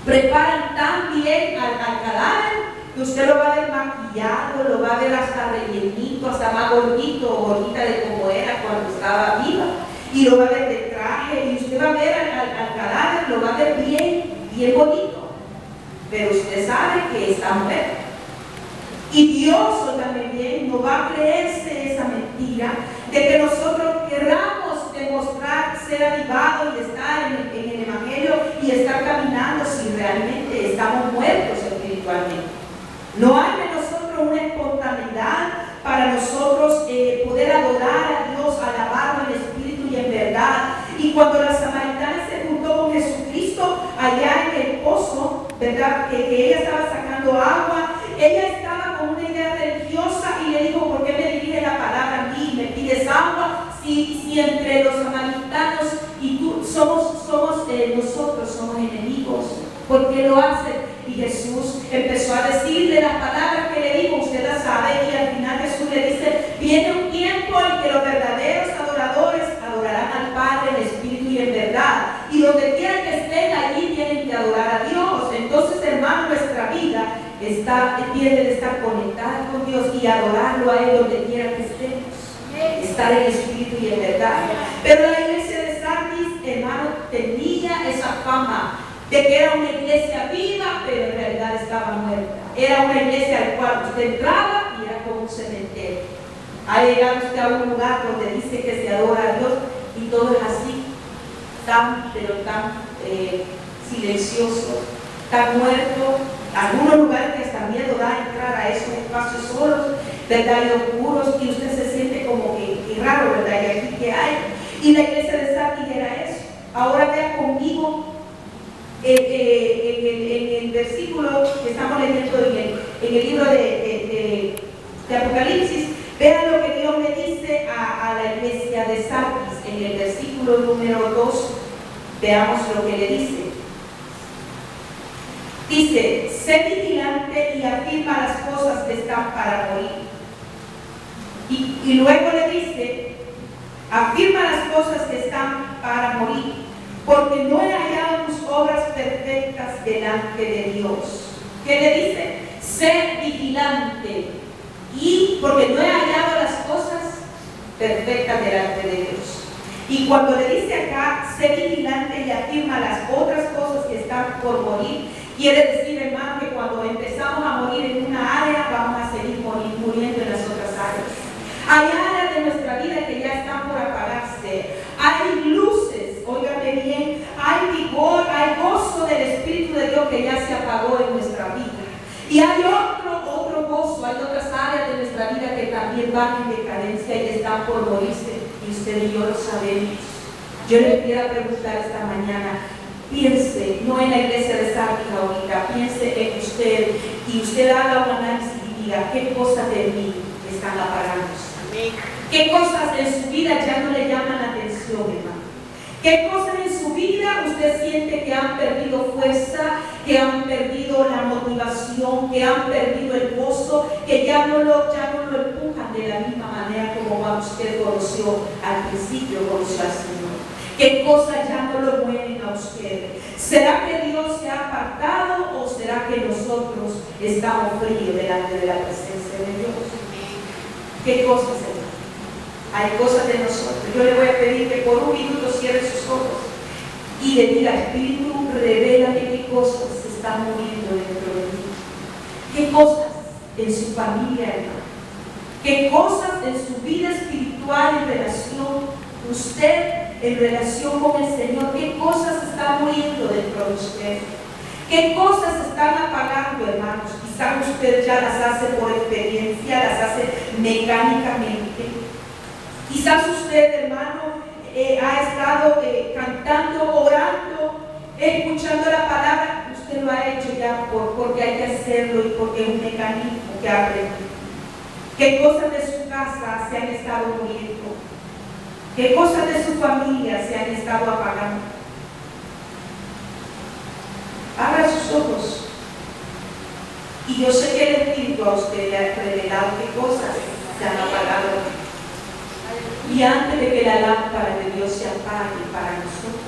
preparan tan bien al cadáver que usted lo va a ver maquillado, lo va a ver hasta rellenito, hasta más gordito o gordita de como era cuando estaba viva, y lo va a ver de traje, y usted va a ver al cadáver, lo va a ver bien bonito, pero usted sabe que está muerto. Y Dios, óigame bien, no va a creerse esa mentira de que nosotros querramos demostrar ser avivados y estar en el Evangelio y estar caminando si realmente estamos muertos espiritualmente. No hay de nosotros una espontaneidad para nosotros poder adorar a Dios, alabarlo en espíritu y en verdad. Y cuando la samaritana se juntó con Jesucristo allá en el pozo, ¿verdad? Que ella estaba sacando agua, ella estaba con una idea religiosa y le dijo: ¿por qué me diriges la palabra a mí y me pides agua? Si entre los samaritanos y tú nosotros somos enemigos, ¿por qué lo hacen? Y Jesús empezó a decirle las palabras que le dijo, usted las sabe, y al final Jesús le dice: viene un tiempo en que los verdaderos adoradores adorarán al Padre en espíritu y en verdad, y donde quiera que estén, allí tienen que adorar a Dios. Entonces, hermano, nuestra vida tiene de estar conectada con Dios y adorarlo a Él donde quiera que estemos, estar en espíritu y en verdad. Pero la iglesia de Sardis, hermano, tenía esa fama de que era una iglesia viva, pero en realidad estaba muerta. Era una iglesia al cual usted entraba y era como un cementerio. Ha llegado usted a un lugar donde dice que se adora a Dios y todo es así, tan silencioso, tan muerto. Algunos lugares que hasta miedo da entrar a esos espacios solos, ¿verdad? Y oscuros, y usted se siente como que raro, ¿verdad? ¿Y aquí qué hay? Y la iglesia de Sardis era eso. Ahora vea conmigo en el versículo que estamos leyendo en el libro de Apocalipsis. Vean lo que Dios le dice a la iglesia de Sardis en el versículo número 2. Veamos lo que le dice. Dice: sé vigilante y afirma las cosas que están para morir. Y luego le dice: afirma las cosas que están para morir, porque no he hallado tus obras perfectas delante de Dios. ¿Qué le dice? Sé vigilante, y porque no he hallado las cosas perfectas delante de Dios. Y cuando le dice acá, sé vigilante y afirma las otras cosas que están por morir, quiere decir, hermano, que cuando empezamos a morir en una área, vamos a seguir muriendo en las otras áreas. Hay áreas de nuestra vida que ya están por apagarse. Hay luces, óigame bien, hay vigor, hay gozo del Espíritu de Dios que ya se apagó en nuestra vida. Y hay otro gozo, hay otras áreas de nuestra vida que también van en decadencia y están por morirse. Y usted y yo lo sabemos. Yo le quiero preguntar esta mañana: piense, no en la iglesia de Sardis ahorita, piense en usted, y usted haga un análisis y diga: ¿qué cosas de mí están apagándose? ¿Qué cosas en su vida ya no le llaman la atención, hermano? ¿Qué cosas en su vida usted siente que han perdido fuerza, que han perdido la motivación, que han perdido el gozo, que ya no lo empujan de la misma manera como cuando usted conoció al principio, conoció al Señor? ¿Qué cosas ya no lo mueven a usted? ¿Será que Dios se ha apartado o será que nosotros estamos fríos delante de la presencia de Dios? ¿Qué cosas, hermano? Hay cosas de nosotros. Yo le voy a pedir que por un minuto cierre sus ojos y le diga: Espíritu, revélame qué cosas se están muriendo dentro de mí. ¿Qué cosas en su familia, hermano? ¿Qué cosas en su vida espiritual en relación usted, en relación con el Señor? ¿Qué cosas están muriendo dentro de usted? ¿Qué cosas están apagando, hermanos? Quizás usted ya las hace por experiencia, las hace mecánicamente. Quizás usted, hermano, ha estado cantando, orando, escuchando la palabra. Usted lo ha hecho ya porque hay que hacerlo y porque es un mecanismo que ha aprendido. ¿Qué cosas de su casa se han estado muriendo? ¿Qué cosas de su familia se han estado apagando? Abra sus ojos. Y yo sé que el Espíritu a usted le ha revelado qué cosas se han apagado. Y antes de que la lámpara de Dios se apague para nosotros,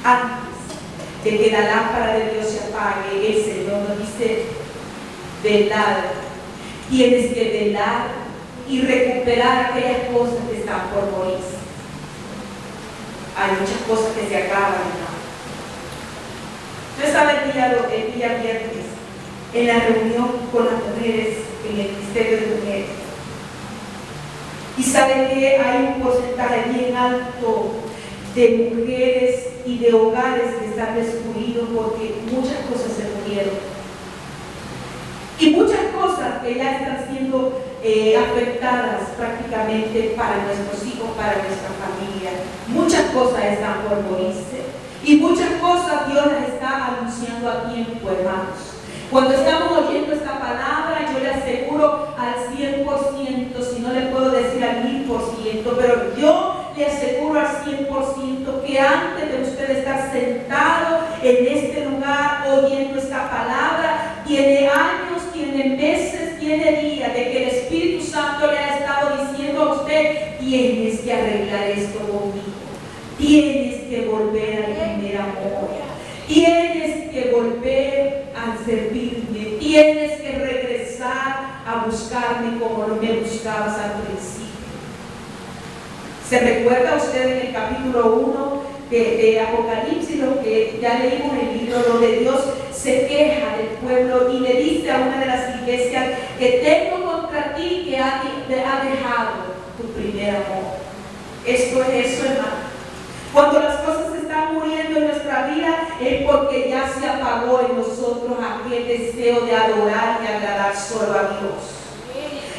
antes de que la lámpara de Dios se apague, el Señor nos dice: velar. Tienes que velar y recuperar aquellas cosas que están por morirse. Hay muchas cosas que se acaban. Yo estaba el día viernes en la reunión con las mujeres en el Ministerio de Mujeres. Y saben que hay un porcentaje bien alto de mujeres y de hogares que están destruidos porque muchas cosas se murieron. Y muchas cosas que ya están siendo afectadas prácticamente para nuestros hijos, para nuestra familia. Muchas cosas están por morirse y muchas cosas Dios las está anunciando a tiempo, hermanos. Cuando estamos oyendo esta palabra, yo le aseguro al 100%, si no le puedo decir al 1000%, pero yo le aseguro al 100% que antes de usted estar sentado en este lugar oyendo esta palabra, tiene años, tiene meses, tiene días de que el Espíritu Santo le ha estado diciendo a usted: tienes que arreglar esto conmigo, tienes que volver al primer amor, tienes que volver a servirme, tienes que regresar a buscarme como me buscabas al principio. ¿Se recuerda usted en el capítulo 1 de Apocalipsis, lo que ya leímos en el libro, donde Dios se queja del pueblo y le dice a una de las iglesias que tengo contra ti que ha dejado tu primer amor? Esto es eso, hermano. Cuando las cosas están muriendo en nuestra vida es porque ya se apagó en nosotros aquel deseo de adorar y agradar solo a Dios.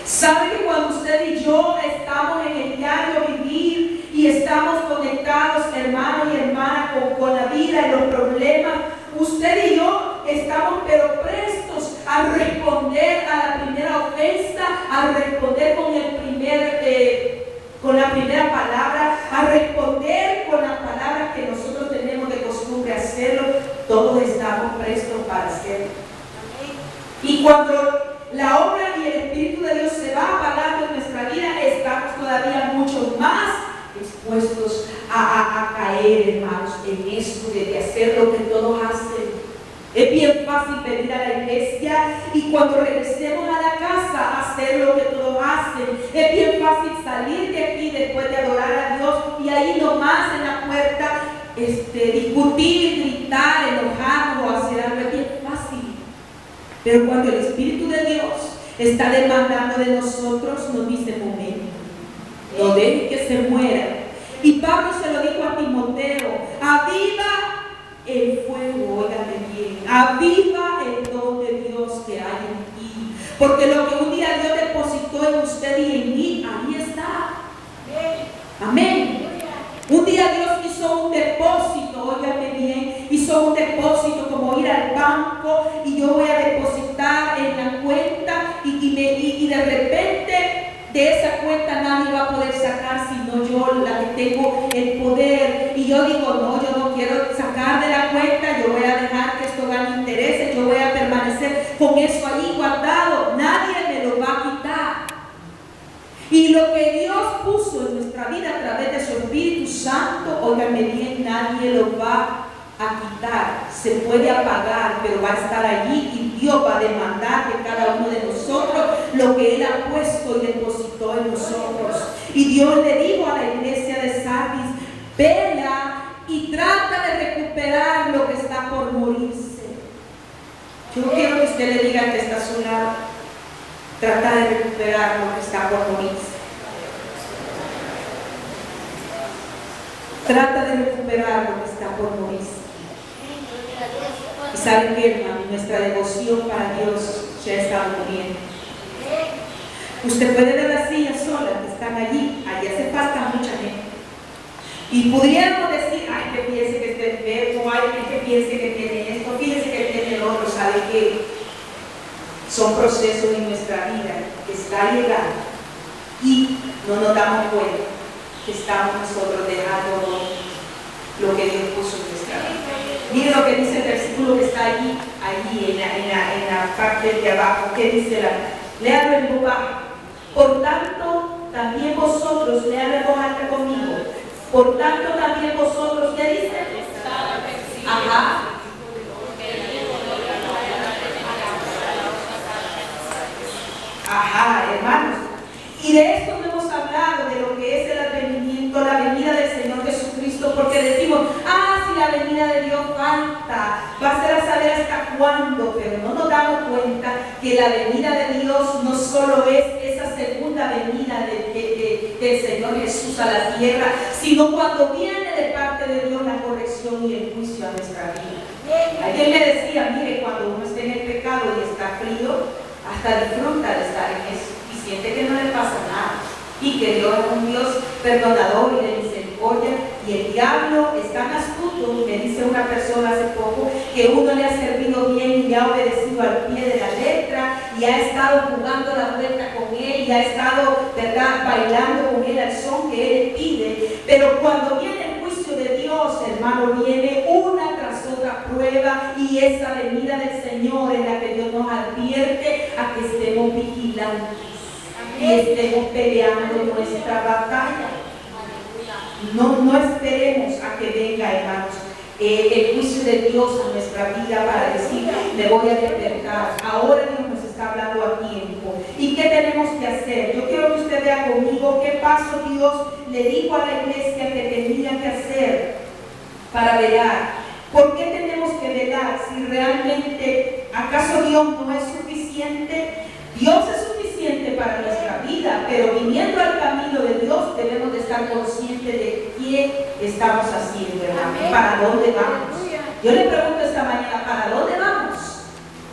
¿Sabe que cuando usted y yo estamos en el diario vivir y estamos conectados, hermanos y hermanas, con la vida y los problemas, usted y yo estamos pero prestos a responder a la primera ofensa, a responder con la primera palabra, a responder con las palabras que nosotros tenemos de costumbre hacerlo? Todos estamos prestos para hacerlo. Y cuando la obra y el Espíritu de Dios se va apagando en nuestra vida, estamos todavía mucho más expuestos a caer, hermanos, en esto de hacer lo que todos hacen. Es bien fácil venir a la iglesia y cuando regresemos a la casa hacer lo que todos hacen. Es bien fácil salir de aquí después de adorar a Dios y ahí nomás en la puerta discutir, gritar, enojarnos o hacer algo. Es bien fácil. Pero cuando el Espíritu de Dios está demandando de nosotros, nos dice: momento, no deje que se muera. Y Pablo se lo dijo a Timoteo: aviva el fuego, óigame bien, aviva el don de Dios que hay en ti, porque lo que un día Dios depositó en usted y en mí, ahí está. Amén. Un día Dios hizo un depósito, óigame bien, hizo un depósito como ir al banco y yo voy a depositar en la cuenta y de repente de esa cuenta nadie va a poder sacar sino yo, la que tengo el poder. Y yo digo: no, yo no quiero sacar de la cuenta, yo voy a dejar que esto gane intereses, yo voy a permanecer con eso allí guardado, nadie me lo va a quitar. Y lo que Dios puso en nuestra vida a través de su Espíritu Santo, óigame bien, nadie lo va a quitar. Se puede apagar, pero va a estar allí y Dios va a demandar de cada uno de nosotros lo que Él ha puesto y depositó en nosotros. Y Dios le dijo a la iglesia de Sardis: vela y trata de recuperar lo que está por morirse. Yo quiero que usted le diga al que está a su lado: trata de recuperar lo que está por morirse. Trata de recuperar lo que está por morirse. Y saben que, hermano, nuestra devoción para Dios ya está muriendo. Usted puede ver las sillas solas que están allí hace falta mucha gente. Y pudiéramos decir: ay, que piense que está enfermo, ay, que piense que tiene esto, piense que tiene lo otro. ¿Sabe qué? Son procesos en nuestra vida que está llegando y no nos damos cuenta que estamos nosotros dejando lo que Dios puso en nuestra vida. Mire lo que dice el versículo que está allí en la parte de abajo. ¿Qué dice? Léalo en voz baja. Por tanto, también vosotros, léalo en voz alta conmigo. Por tanto, también vosotros, ¿qué dice? Ajá. llegando, pero no nos damos cuenta que la venida de Dios no solo es esa segunda venida del Señor Jesús a la tierra, sino cuando viene de parte de Dios la corrección y el juicio a nuestra vida. Alguien me decía, mire, cuando uno está en el pecado y está frío, hasta disfruta de estar en eso y siente que no le pasa nada y que Dios es un Dios perdonador y de misericordia. Y el diablo es tan astuto, me dice una persona hace poco, que uno le ha servido bien y le ha obedecido al pie de la letra y ha estado jugando la vuelta con él y ha estado, ¿verdad?, bailando con él al son que él pide. Pero cuando viene el juicio de Dios, hermano, viene una tras otra prueba, y esa venida del Señor en la que Dios nos advierte a que estemos vigilantes y estemos peleando nuestra batalla. No esperemos a que venga, hermanos, el juicio de Dios a nuestra vida para decir, me voy a despertar. Ahora Dios nos está hablando a tiempo. ¿Y qué tenemos que hacer? Yo quiero que usted vea conmigo qué paso Dios le dijo a la iglesia que tenía que hacer para velar. ¿Por qué tenemos que velar si realmente, acaso Dios no es suficiente? Dios es suficiente para nuestra vida, pero viniendo al camino de Dios debemos de estar conscientes de qué estamos haciendo, hermano, para dónde vamos. Yo le pregunto esta mañana, ¿para dónde vamos?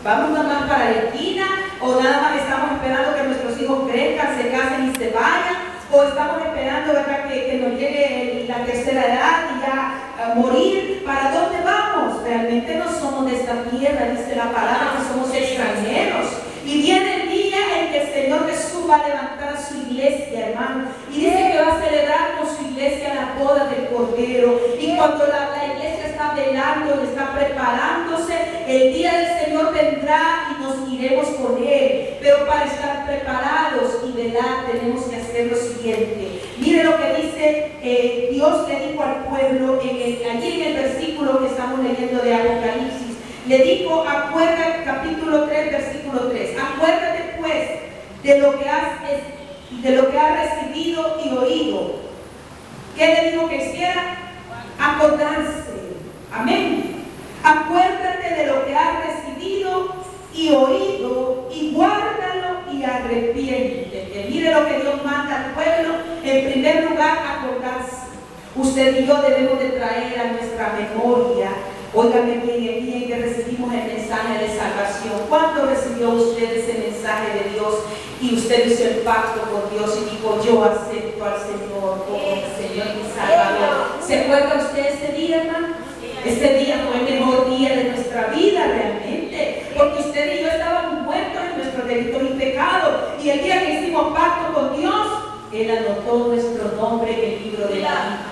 ¿Vamos nada más para la esquina? ¿O nada más estamos esperando que nuestros hijos crezcan, se casen y se vayan? ¿O estamos esperando, verdad, que nos llegue la tercera edad y ya morir? ¿Para dónde vamos? Realmente no somos de esta tierra, dice la palabra, que somos extranjeros. Y viene el día en que el Señor Jesús va a levantar a su iglesia, hermano. Y dice que va a celebrar con su iglesia la boda del Cordero. Y cuando la iglesia está velando y está preparándose, el día del Señor vendrá y nos iremos con Él. Pero para estar preparados y velar tenemos que hacer lo siguiente. Mire lo que dice, Dios le dijo al pueblo, allí en el versículo que estamos leyendo de Apocalipsis. Le dijo, acuérdate, capítulo 3, versículo 3, acuérdate pues de lo que has recibido y oído. ¿Qué le dijo que hiciera? Acordarse. Amén. Acuérdate de lo que has recibido y oído y guárdalo y arrepiéntete. Mire lo que Dios manda al pueblo. En primer lugar, acordarse. Usted y yo debemos de traer a nuestra memoria. Óigame bien, el día en que recibimos el mensaje de salvación. ¿Cuándo recibió usted ese mensaje de Dios y usted hizo el pacto con Dios y dijo, yo acepto al Señor como mi Señor y mi Salvador? ¿Se acuerda usted ese día, hermano? Ese día fue el mejor día de nuestra vida realmente, porque usted y yo estábamos muertos en nuestros delitos y pecados, y el día que hicimos pacto con Dios, Él anotó nuestro nombre en el libro de la vida.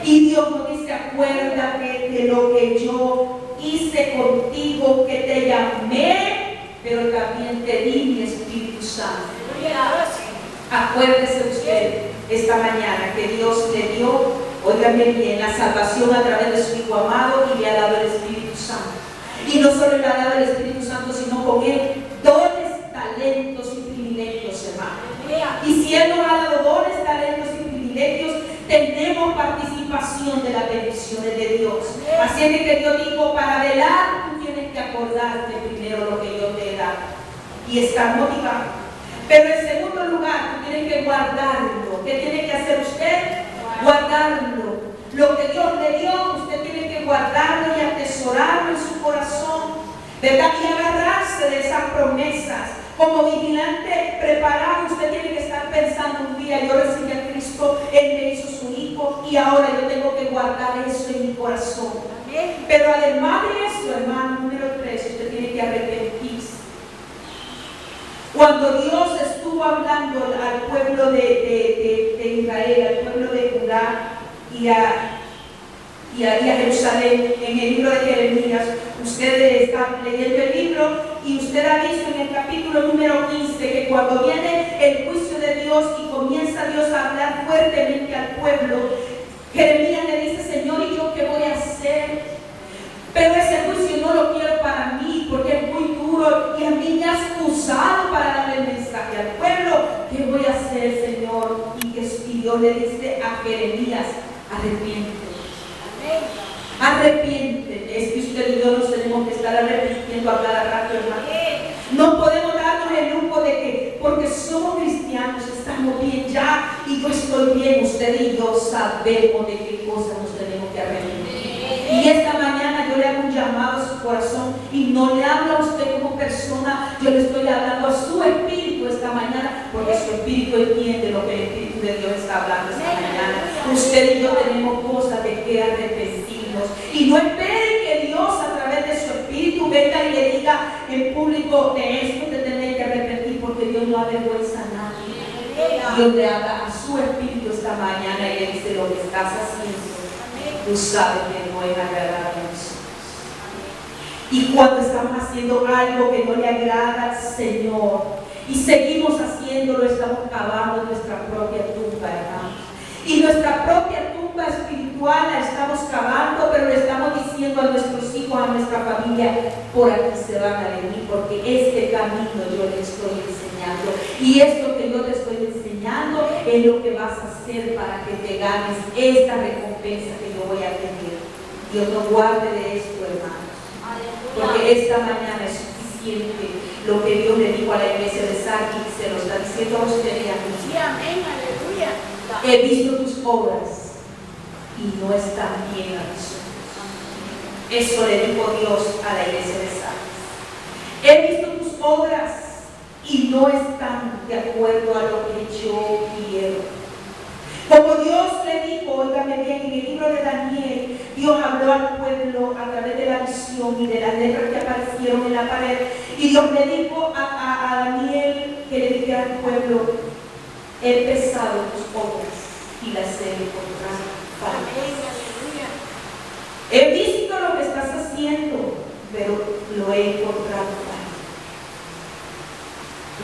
Y Dios nos dice, acuérdate de lo que yo hice contigo, que te llamé, pero también te di mi Espíritu Santo. Acuérdese usted esta mañana que Dios le dio, óigame bien, la salvación a través de su Hijo amado, y le ha dado el Espíritu Santo. Y no solo le ha dado el Espíritu Santo, sino con Él dones, talentos y privilegios, hermano. Y si Él nos ha dado dones, talentos y privilegios, tenemos participación de las bendiciones de Dios. Así es que Dios dijo, para velar tú tienes que acordarte primero lo que yo te he dado y estar motivado. Pero en segundo lugar, tú tienes que guardarlo. ¿Qué tiene que hacer usted? Guardarlo. Lo que Dios le dio, usted tiene que guardarlo y atesorarlo en su corazón, ¿verdad? Y agarrarse de esas promesas. Como vigilante preparado, usted tiene que estar pensando, un día yo recibí a Cristo, Él me hizo su Hijo, y ahora yo tengo que guardar eso en mi corazón. Pero además de eso, hermano, número 3, usted tiene que arrepentirse. Cuando Dios estuvo hablando al pueblo de Israel, al pueblo de Judá y a Jerusalén, en el libro de Jeremías, ustedes están leyendo el libro y usted ha visto en el capítulo número 15 que cuando viene el juicio de Dios y comienza Dios a hablar fuertemente al pueblo, Jeremías le dice, Señor, ¿y yo qué voy a hacer? Pero ese juicio no lo quiero para mí porque es muy duro y a mí me has usado para darle el mensaje al pueblo. ¿Qué voy a hacer, Señor? Y Dios le dice a Jeremías, arrepiéntete. Arrepiéntete. Es que usted y yo nos tenemos que estar arrepintiendo sufrimiento a cada rato, hermano. No podemos darnos el lujo de que porque somos cristianos estamos bien ya y yo estoy bien. Usted y yo sabemos de qué cosas nos tenemos que arrepentir. Y esta mañana yo le hago un llamado a su corazón y no le hablo a usted como persona, yo le estoy hablando a su espíritu esta mañana, porque su espíritu entiende lo que el Espíritu de Dios está hablando esta mañana. Usted y yo tenemos cosas de que arrepentirnos y no espere que Dios a través de su espíritu venga y le diga en público: de esto te tenés que arrepentir, porque Dios no avergüenza a nadie. Dios le habla a su espíritu esta mañana y le dice: lo que estás haciendo, tú sabes que no es agradable a nosotros. Y cuando estamos haciendo algo que no le agrada al Señor y seguimos haciéndolo, estamos cavando nuestra propia tumba, hermanos. Y nuestra propia tumba espiritual la estamos cavando, pero le estamos diciendo a nuestros hijos, a nuestra familia: por aquí se van a venir, porque este camino yo les estoy enseñando. Y esto que yo te estoy enseñando es lo que vas a hacer para que te ganes esta recompensa que yo voy a tener. Dios nos guarde de esto, hermanos. Porque esta mañana es suficiente lo que Dios le dijo a la iglesia de Sardis, se lo está diciendo a usted y a mí. Sí, amén, aleluya. He visto tus obras y no están bien a mis ojos. Eso le dijo Dios a la iglesia de Sardis. He visto tus obras y no están de acuerdo a lo que yo quiero. Como Dios le dijo, óigame bien, en el libro de Daniel, Dios habló al pueblo a través de la visión y de las letras que aparecieron en la pared. Y Dios le dijo a Daniel que le dijera al pueblo: he pesado tus obras y las he encontrado falsas. He visto lo que estás haciendo, pero lo he encontrado falso.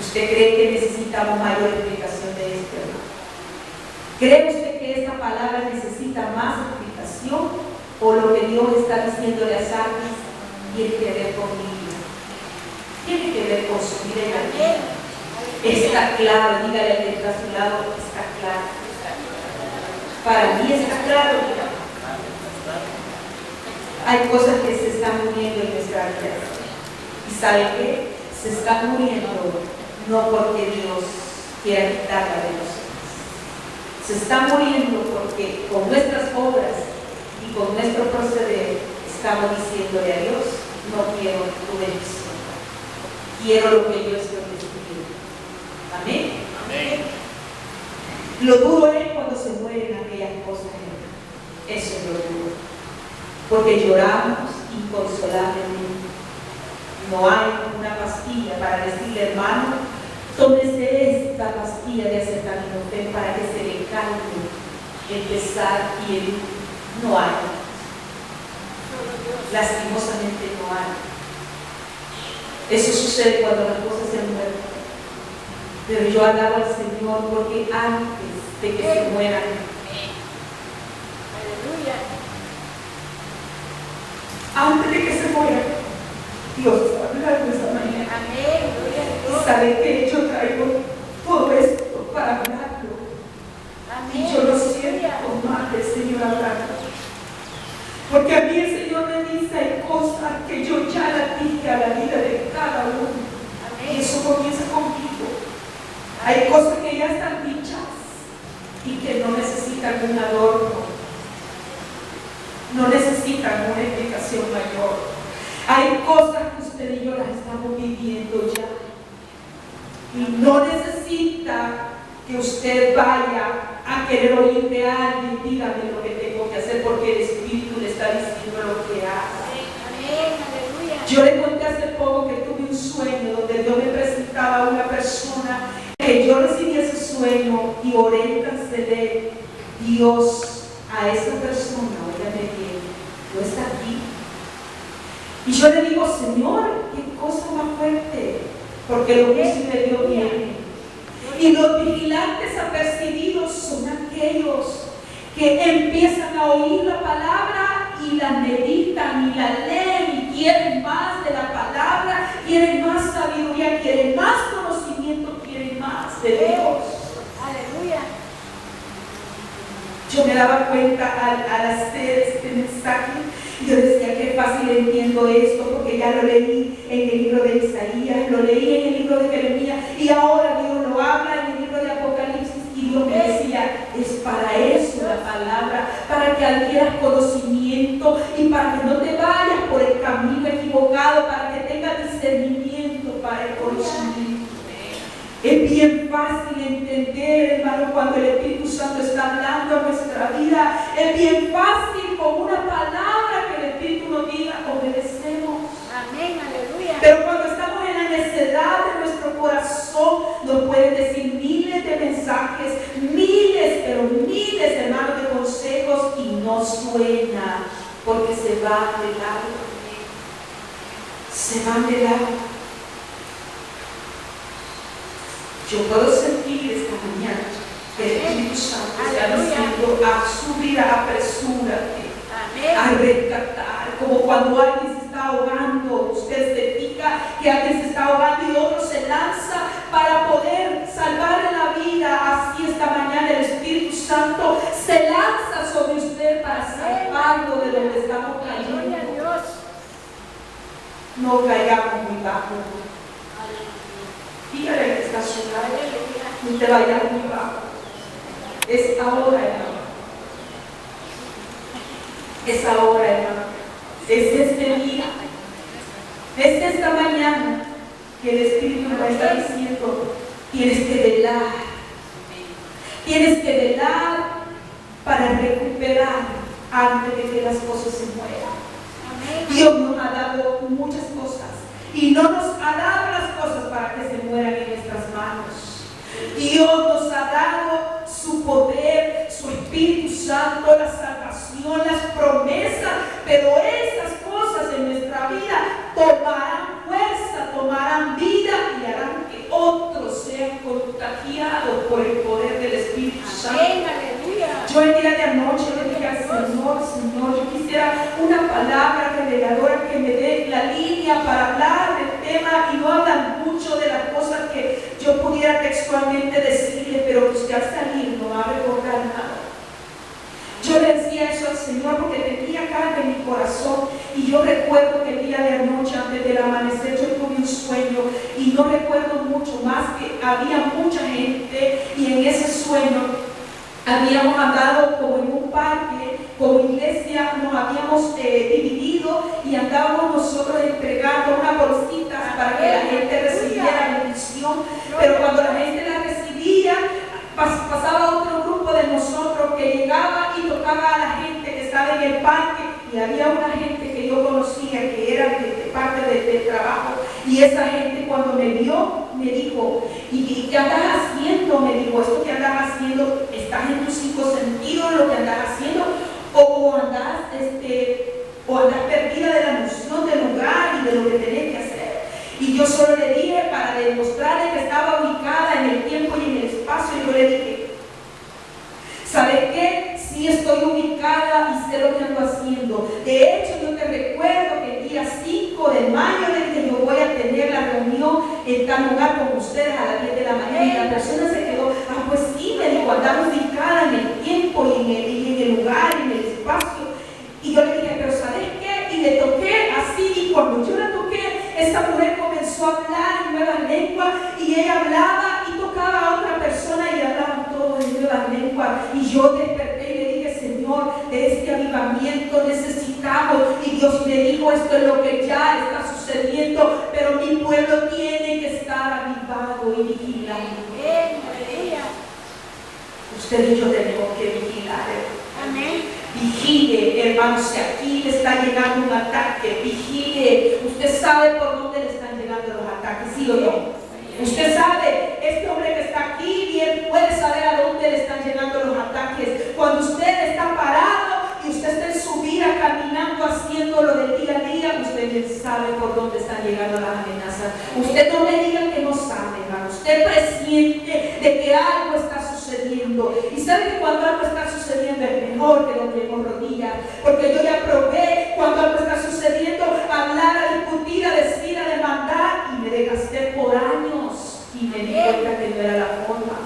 ¿Usted cree que necesitamos mayor explicación de esto, hermano? ¿Cree usted que esta palabra necesita más explicación? ¿O lo que Dios está diciéndole a Sardis tiene que ver con mi vida? Tiene que ver con su vida y la vida. Está claro, dígale al que está a su lado: está claro. Para mí está claro. Hay cosas que se están muriendo en nuestra vida. ¿Y sabe qué? Se están muriendo no porque Dios quiera quitarla de nosotros. Se está muriendo porque con nuestras obras y con nuestro proceder estamos diciéndole a Dios: no quiero tu bendición, quiero lo que yo estoy decidiendo. Amén. Amén. Lo duro es cuando se mueren aquellas cosas. Eso es lo duro, porque lloramos inconsolablemente. No hay una pastilla para decirle: hermano, tómese esta pastilla de acetaminofén para que se le calme el pesar y el... No hay. Lastimosamente no hay. Eso sucede cuando las cosas se mueren. Pero yo alabo al Señor porque antes de que se mueran, Aleluya. antes de que se mueran, Dios está hablando esta mañana. Amén. Gloria a Dios. ¿Sabe qué? Yo traigo todo esto para hablarlo. Amén. Y yo lo siento más del Señor hablando. Porque a mí el Señor me dice: hay cosas que yo ya las dije a la vida de cada uno. Amén. Y eso comienza conmigo. Hay cosas que ya están dichas y que no necesitan un adorno. No necesitan una explicación mayor. Hay cosas que usted y yo las estamos viviendo ya. Y no necesita que usted vaya a querer oír de alguien: dígame lo que tengo que hacer, porque el Espíritu le está diciendo lo que haga. Amén. Aleluya. Yo le conté hace poco que tuve un sueño donde Dios me presentaba a una persona, que yo recibí ese sueño y oré en cancelé. Dios a esa persona, óigame bien, no está aquí. Y yo le digo: Señor, qué cosa más fuerte, porque lo que sucedió viene. Y los vigilantes apercibidos son aquellos que empiezan a oír la palabra y la meditan y la leen y quieren más de la palabra, quieren más sabiduría, quieren más conocimiento, quieren más de Dios. Aleluya. Yo me daba cuenta al hacer este mensaje, yo decía: qué fácil entiendo esto, porque ya lo leí en el libro de Isaías, lo leí en el libro de Jeremías, y ahora Dios lo habla en el libro de Apocalipsis, y Dios me decía, es para eso la palabra, para que adquieras conocimiento y para que no te vayas por el camino equivocado, para que tengas discernimiento para el conocimiento. Es bien fácil entender, hermano, cuando el Espíritu Santo está hablando a nuestra vida. Es bien fácil con una palabra que el Espíritu nos diga, obedecemos. Amén, aleluya. Pero cuando estamos en la necedad de nuestro corazón, nos pueden decir miles de mensajes, miles, pero miles, hermanos, de consejos, y no suena, porque se van de largo. Se van de largo. Yo puedo sentir esta mañana que el Espíritu Santo está diciendo, a su vida, apresúrate, a rescatar, como cuando alguien se está ahogando, usted se fija que alguien se está ahogando y otro se lanza para poder salvarle la vida. Así esta mañana el Espíritu Santo se lanza sobre usted para salvarlo de donde estamos cayendo. No caigamos muy bajo. Dígale que está a su lado, no te vayas muy bajo. Es ahora, hermano. Es ahora, hermano. Es este día. Es esta mañana que el Espíritu nos está diciendo, tienes que velar. Tienes que velar para recuperar antes de que las cosas se mueran. Dios nos ha dado muchas cosas. Y no nos ha dado las cosas para que se mueran en nuestras manos. Dios nos ha dado su poder, su Espíritu Santo, la salvación, las promesas, pero esas cosas en nuestra vida tomarán fuerza, tomarán vida y harán que otros sean contagiados por el poder del Espíritu Santo. Yo el día de anoche le dije al Señor, yo quisiera una palabra reveladora que me dé la línea para hablar del tema y no hablar mucho de las cosas que yo pudiera textualmente decirle, pero que usted al salir no va a recordar nada. Yo le decía eso al Señor porque tenía carga en mi corazón, y yo recuerdo que el día de anoche antes del amanecer yo tuve un sueño, y no recuerdo mucho más que había mucha gente, y en ese sueño habíamos andado como en un parque, como iglesia, nos habíamos dividido y andábamos nosotros entregando unas bolsitas para que la gente recibiera bendición, pero cuando la gente la recibía, pasaba otro grupo de nosotros que llegaba y tocaba a la gente que estaba en el parque, y había una gente que yo conocía que era de parte del trabajo, y esa gente cuando me vio me dijo, ¿y qué andas haciendo? Me dijo, esto que andas haciendo, estás en tus 5 sentidos, lo que andas haciendo, o andas perdida de la noción del lugar y de lo que tenés que hacer. Y yo solo le dije, para demostrarle que estaba ubicada en el tiempo y en el espacio, yo le dije, ¿sabes qué? Sí estoy ubicada y sé lo que ando haciendo. De hecho, yo te recuerdo que el día 5 de mayo le dije, yo voy a tener la reunión en tal lugar con ustedes a las 10 de la mañana. Y la persona se quedó, pues sí, me dijo, andaba ubicada en el tiempo y en el lugar, en el espacio. Y yo le dije, pero ¿sabes qué? Y le toqué así, y cuando yo la toqué, esa mujer comenzó a hablar en nuevas lenguas, y ella hablaba y tocaba a otra persona y hablaban todos en nuevas lenguas. Y yo desperté y le dije, Señor, de este avivamiento necesitamos. Y Dios me dijo, esto es lo que ya está sucediendo, pero mi pueblo tiene que estar avivado y vigilado. Usted y yo tenemos que vigilar. Amén. Vigile, hermanos, si aquí le está llegando un ataque, vigile. Usted sabe por dónde le están llegando los ataques, ¿sí o no? Usted sabe, este hombre que está aquí bien puede saber a dónde le están llegando los ataques. Cuando usted está parado y usted está en su vida caminando, haciendo lo del día a día, usted bien sabe por dónde están llegando las amenazas. Usted no me diga que no sabe, hermano. Usted presiente de que algo está sucediendo. Y sabe que cuando algo está sucediendo es mejor que doblemos rodillas, porque yo ya probé cuando algo está sucediendo hablar, a discutir, a decir, a demandar, y me desgasté por años y me di cuenta que no era la forma.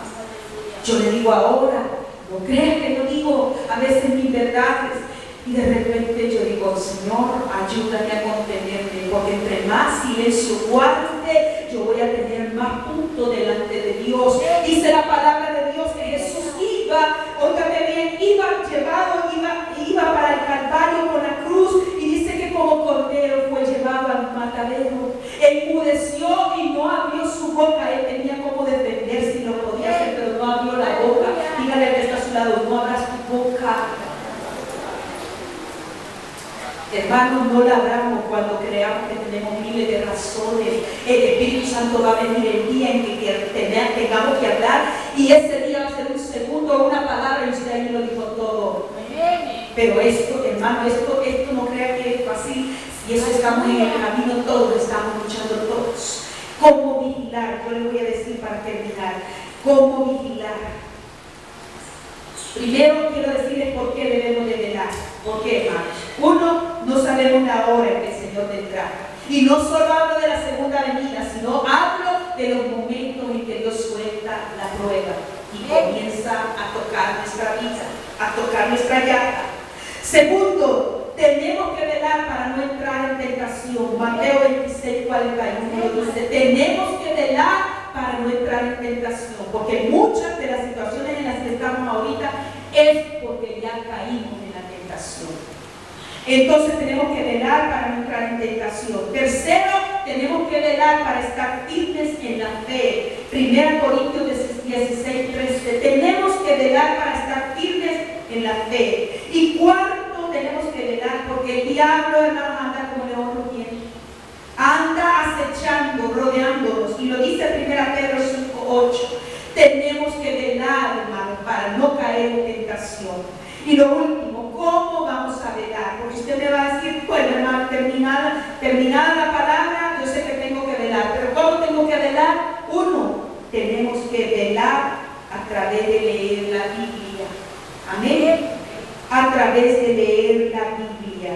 Yo le digo ahora, no creas que no digo a veces mis verdades, Y de repente yo digo, Señor, ayúdame a contenerme, porque entre más silencio guarde, yo voy a tener más puntos delante de Dios. Dice la palabra de Dios que Jesús iba, óigame bien, iba para el Calvario con la cruz, y dice que como cordero fue llevado al matadero. Enmudeció y no abrió su boca. Él tenía como defenderse y lo podía hacer, pero no abrió la boca. Dígale al que está a su lado, no abras tu boca. Hermanos, no la abramos cuando creamos que tenemos miles de razones. El Espíritu Santo va a venir el día en que tengamos que hablar, y ese día va a ser un segundo, una palabra, y usted ahí lo dijo todo. Pero esto, hermano, esto no crea que es fácil. Y eso estamos en el camino, todos estamos luchando todos. ¿Cómo vigilar? Yo le voy a decir para terminar. ¿Cómo vigilar? Primero quiero decirles por qué debemos de velar. ¿Por qué, hermanos? Uno, no sabemos la hora en que el Señor vendrá. Y no solo hablo de la segunda venida, sino hablo de los momentos en que Dios suelta la prueba y comienza a tocar nuestra vida, a tocar nuestra llaga. Segundo, tenemos que velar para no entrar en tentación. Mateo 26:41 dice, tenemos que velar para no entrar en tentación, porque muchas de las situaciones en las que estamos ahorita es porque ya caímos en la tentación. Entonces tenemos que velar para no entrar en tentación. Tercero, tenemos que velar para estar firmes en la fe. 1 Corintios 16:13. Tenemos que velar para estar firmes en la fe. Y cuarto, tenemos que velar porque el diablo, hermanos, anda como león rugiente. Anda acechando, rodeándonos. Y lo dice 1 Pedro 5:8. Tenemos que velar, hermanos, para no caer en tentación. Y lo último, ¿cómo vamos a velar? Porque usted me va a decir, bueno, hermano, terminada la palabra, yo sé que tengo que velar. Pero ¿cómo tengo que velar? Uno, tenemos que velar a través de leer la Biblia. Amén. A través de leer la Biblia.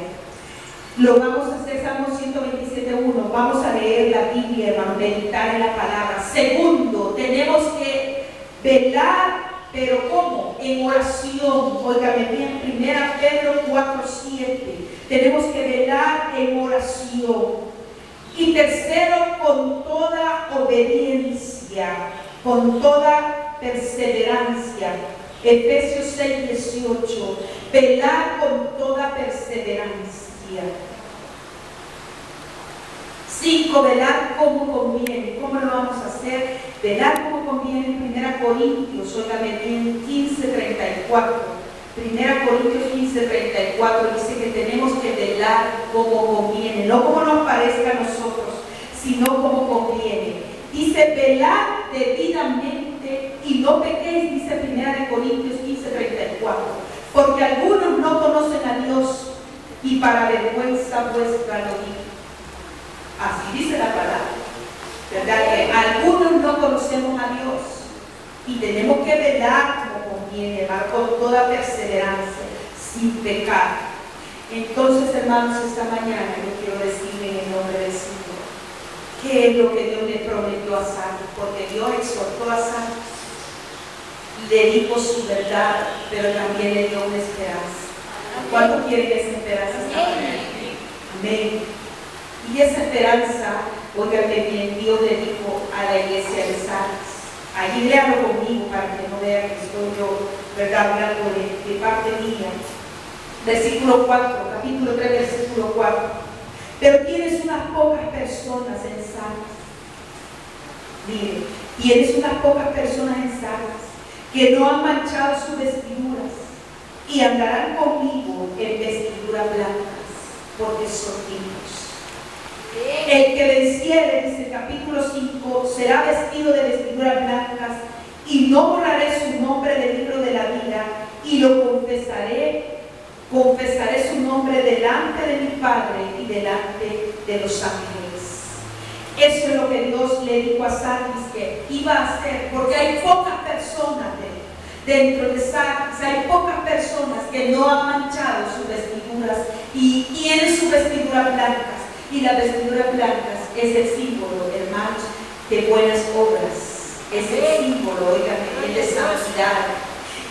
Lo vamos a hacer, Salmo 127:1. Vamos a leer la Biblia, hermano, meditar en la palabra. Segundo, tenemos que velar, pero ¿cómo? En oración. Óigame bien, 1 Pedro 4:7. Tenemos que velar en oración. Y tercero, con toda obediencia, con toda perseverancia. Efesios 6:18. Velar con toda perseverancia. 5. Velar como conviene. ¿Cómo lo vamos a hacer? Velar como conviene en 1 Corintios, óigame bien, 15:34. 1 Corintios 15:34 dice que tenemos que velar como conviene, no como nos parezca a nosotros, sino como conviene. Dice, velar debidamente y no pequéis, dice 1 Corintios 15:34, porque algunos no conocen a Dios y para vergüenza vuestra lo digo. Así dice la palabra, ¿verdad? Que algunos no conocemos a Dios y tenemos que velar como conviene, con toda perseverancia, sin pecar. Entonces, hermanos, esta mañana yo quiero decirle en el nombre del Señor, ¿qué es lo que Dios le prometió a Sara? Porque Dios exhortó a Sara, le dijo su verdad, pero también le dio una esperanza. ¿Cuánto quiere que esa esperanza esta mañana? Amén. Y esa esperanza, óigame bien, Dios le dijo a la iglesia de Sardes. Allí léalo conmigo para que no vean que estoy yo, ¿verdad?, hablando de parte mía. Versículo 4, capítulo 3, versículo 4. Pero tienes unas pocas personas en Sardes. Mire, tienes unas pocas personas en Sardes que no han manchado sus vestiduras y andarán conmigo en vestiduras blancas, porque son dignos. El que venciere, dice el capítulo 5, será vestido de vestiduras blancas, y no borraré su nombre del libro de la vida, y lo confesaré su nombre delante de mi Padre y delante de los ángeles. Eso es lo que Dios le dijo a Sardis que iba a hacer, porque hay pocas personas dentro de Sardis, hay pocas personas que no han manchado sus vestiduras y tienen sus vestiduras blancas. Y las vestiduras blancas es el símbolo, hermanos, de buenas obras. Es el símbolo, oigan, de santidad.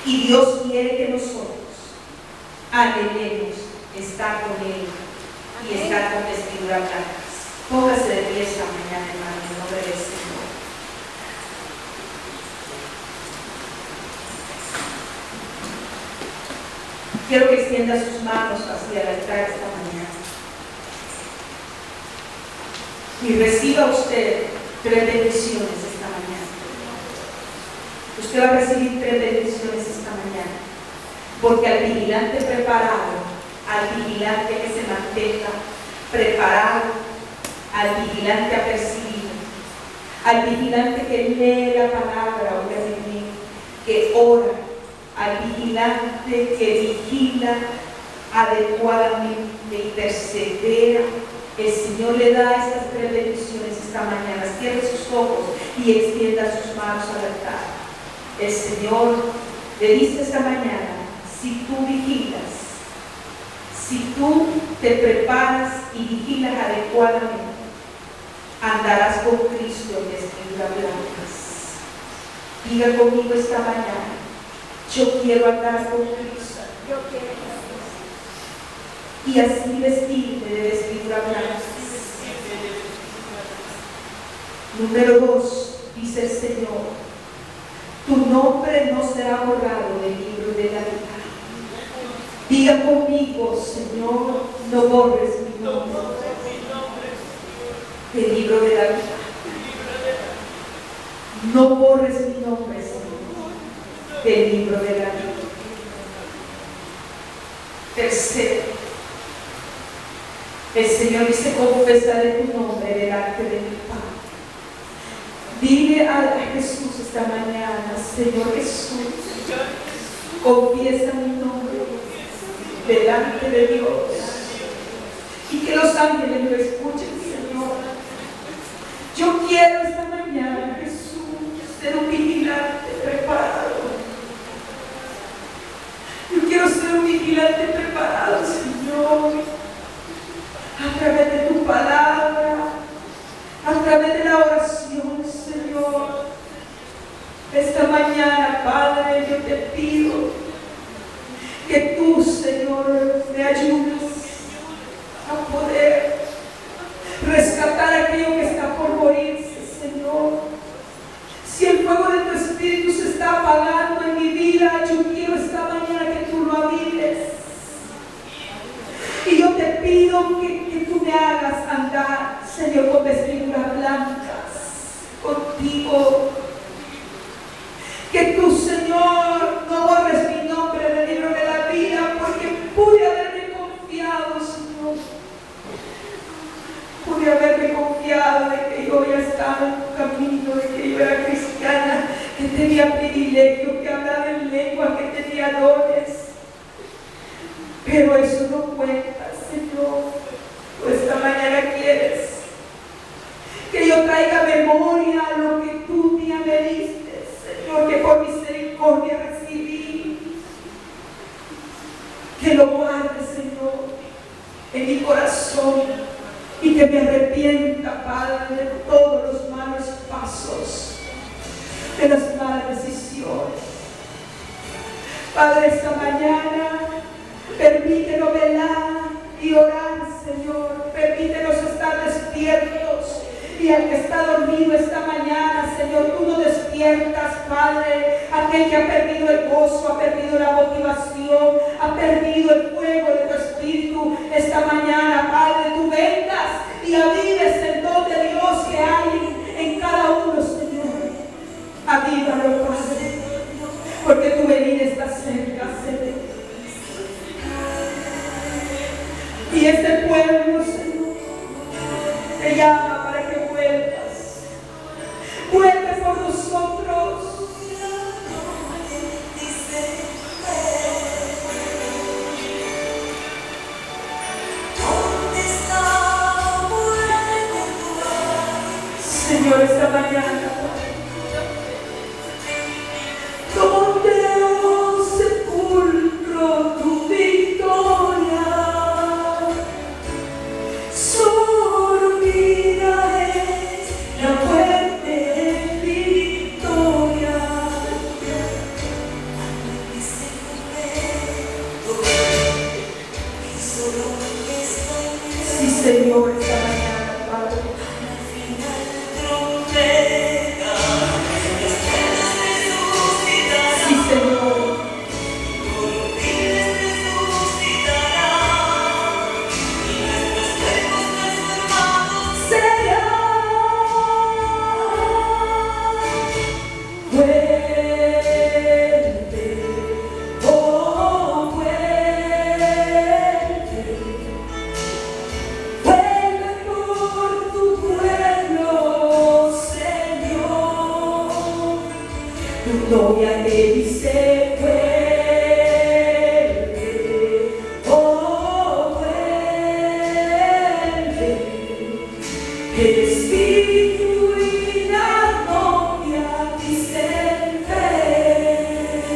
Y Dios quiere que nosotros anhelemos está con Él y está con vestidura blanca. Póngase de pie esta mañana, hermano, en el nombre del Señor. Quiero que extienda sus manos hacia el altar esta mañana y reciba usted 3 bendiciones esta mañana. Usted va a recibir 3 bendiciones esta mañana, porque al vigilante preparado, al vigilante que se mantenga preparado, al vigilante apercibido, al vigilante que lee la palabra, que ora, al vigilante que vigila adecuadamente y persevera, el Señor le da estas 3 bendiciones esta mañana. Cierre sus ojos y extienda sus manos al altar. El Señor le dice esta mañana: si tú vigilas, si tú te preparas y vigilas adecuadamente, andarás con Cristo en vestiduras blancas. Diga conmigo esta mañana: yo quiero andar con Cristo. Yo quiero estar Y así vestirme de vestidura blanca. Número 2, dice el Señor: tu nombre no será borrado del libro de la vida. Diga conmigo: Señor, no borres mi nombre del libro de la vida. No borres mi nombre, Señor, del libro de la vida. Tercero, el Señor dice: confesaré tu nombre delante de mi Padre. Dile a Jesús esta mañana: Señor Jesús, confiesa mi nombre delante de Dios, y que los ángeles lo escuchen, Señor. Yo quiero esta mañana, Jesús, ser un vigilante preparado. Yo quiero ser un vigilante preparado, Señor, a través de tu palabra, a través de la oración, Señor. Esta mañana, Padre, yo te pido que tú, Señor, me ayudes a poder rescatar aquello que está por morirse, Señor. Si el fuego de tu Espíritu se está apagando en mi vida, yo quiero esta mañana que tú lo avives. Y yo te pido que tú me hagas andar, Señor, con vestiduras blancas, contigo. Que tú, Señor, no borres mi nombre del libro de la vida, porque pude haberme confiado, Señor. Pude haberme confiado de que yo ya estaba en tu camino, de que yo era cristiana, que tenía privilegio, que hablaba en lengua, que tenía dones. Pero eso no cuenta, Señor. Pues esta mañana quieres que yo traiga memoria a lo que tú me diste, Señor, que por misericordia recibí. Que lo guarde, Señor, en mi corazón, y que me arrepienta, Padre, de todos los malos pasos, de las malas decisiones. Padre, esta mañana permítenos velar y orar, Señor. Permítenos estar despiertos. Y al que está dormido esta mañana, Señor, tú no despiertas, Padre. Aquel que ha perdido el gozo, ha perdido la motivación, ha perdido el fuego de tu Espíritu. Esta mañana, Padre, tú vengas y avives el don de Dios que hay en cada uno, Señor. Avívalo, Padre, porque tu venida está cerca, Señor. Y este pueblo, Señor, te llama para que vuelvas. Vuelve por nosotros. Señor, esta mañana, ¿dónde, oh sepulcro, tu victoria? Solo vida es la fuerte victoria. gloria te dice vuelve, oh vuelve, el Espíritu y la novia dicen ven.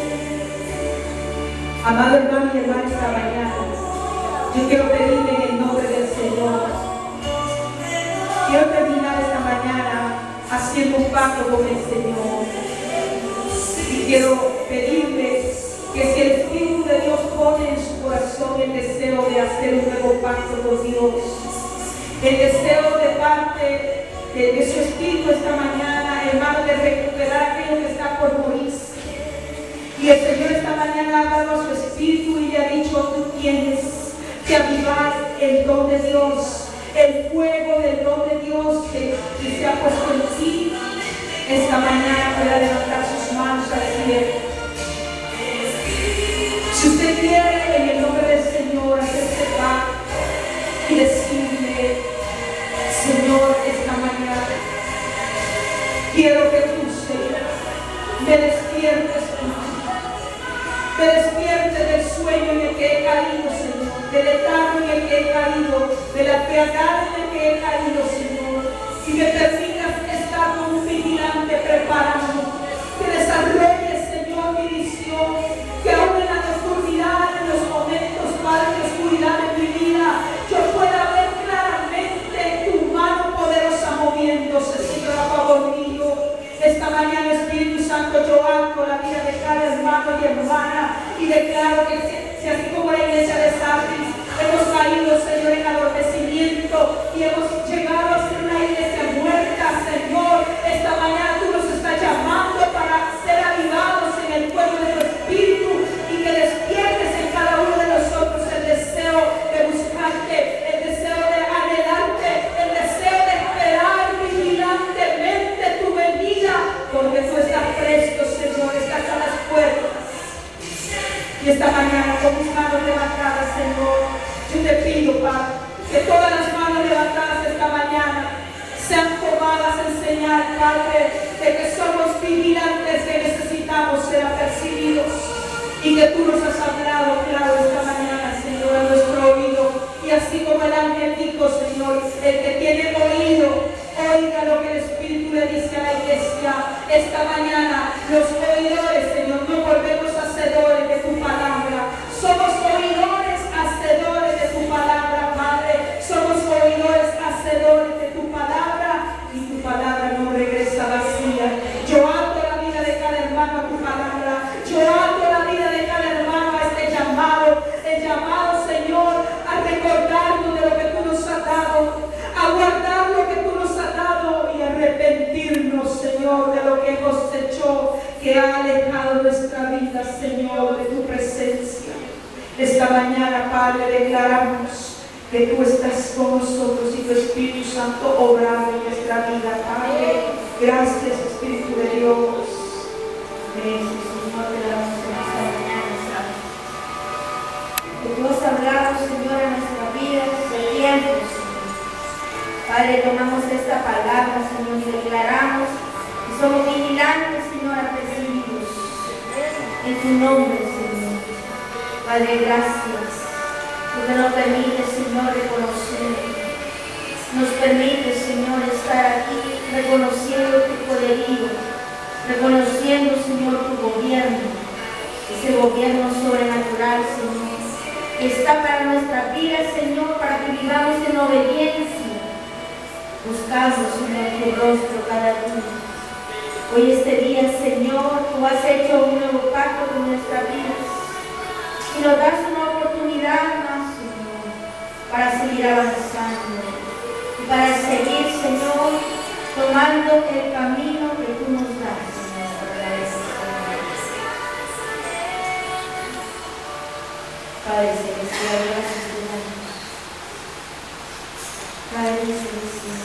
Amado hermano y hermana, esta mañana yo quiero pedirle en el nombre del Señor, quiero terminar esta mañana haciendo un pacto con el Señor. Y quiero pedirle que si el Espíritu de Dios pone en su corazón el deseo de hacer un nuevo pacto con Dios, el deseo de parte de su Espíritu esta mañana, hermano, de recuperar aquello que está por morirse. Y el Señor esta mañana ha dado a su Espíritu y le ha dicho: tú tienes que avivar el don de Dios, el fuego del don de Dios que se ha puesto en ti. Esta mañana pueda levantar sus manos al cielo. Si usted quiere en el nombre del Señor hacerse paz y decirle: Señor, esta mañana quiero que tú, Señor, me despiertes, me despierte del sueño en el que he caído, Señor, del letargo en el que he caído, de la frialdad en el que he caído, Señor, y me permitas estar como un vigilante preparando, que desarrolle, Señor, mi visión, que aún en la oscuridad, en los momentos, Padre, de oscuridad de mi vida, yo pueda ver claramente tu mano poderosa moviéndose, Señor, a favor mío. Esta mañana, Espíritu Santo, yo hago la vida de cada hermano y hermana y declaro que si así como la iglesia de Sardis hemos caído, Señor, en adormecimiento y hemos llegado a ser una iglesia muerta, Señor, esta mañana tú nos estás llamando para ser avivados en el fuego de tu Espíritu y que despiertes en cada uno de nosotros el deseo de buscarte, el deseo de anhelarte, el deseo de esperar vigilantemente tu venida, porque tú estás presto, Señor, estás a las puertas. Y esta mañana, con mis manos levantadas, Señor, yo te pido, Padre, que todas las manos levantadas esta mañana sean tomadas en señal, Padre, de que somos vigilantes, que necesitamos ser apercibidos y que tú nos has hablado claro esta mañana, Señor, a nuestro oído. Y así como el ángel dijo, Señor, el que tiene oído, oiga lo que el Espíritu le dice a la iglesia. Esta mañana, los oidores, Señor, no volvemos hacedores de tu palabra. Somos oidores hacedores de tu palabra, Padre. Somos oidores hacedores de tu palabra y tu palabra no regresa vacía. Yo ato la vida de cada hermano a tu palabra. Yo ato la vida de cada hermano a este llamado. El llamado, Señor, a recordarnos de lo que tú nos has dado, a guardar lo que tú nos has dado y arrepentirnos, Señor, de lo que hemos hecho que ha alejado nuestra vida, Señor, de tu presencia. Esta mañana, Padre, declaramos que tú estás con nosotros y tu Espíritu Santo obrando en nuestra vida, Padre. Gracias, Espíritu de Dios. Gracias, Señor, te damos esta mañana. Que tú has hablado, Señor, en nuestra vida, en este tiempo, Señor. Padre, tomamos esta palabra, Señor, y declaramos que somos vigilantes, Señor, apercibidos en tu nombre, Señor. Padre, gracias, porque nos permite, Señor, reconocer. Nos permite, Señor, estar aquí reconociendo tu poderío, reconociendo, Señor, tu gobierno, ese gobierno sobrenatural, Señor, que está para nuestra vida, Señor, para que vivamos en obediencia, buscando, Señor, tu rostro cada día. Hoy este día, Señor, tú has hecho un nuevo pacto con nuestra vida y nos das una oportunidad más, Señor, para seguir avanzando y para seguir, Señor, tomando el camino que tú nos das, Señor, para este Padre Celestial, gracias te damos. Padre Celestial,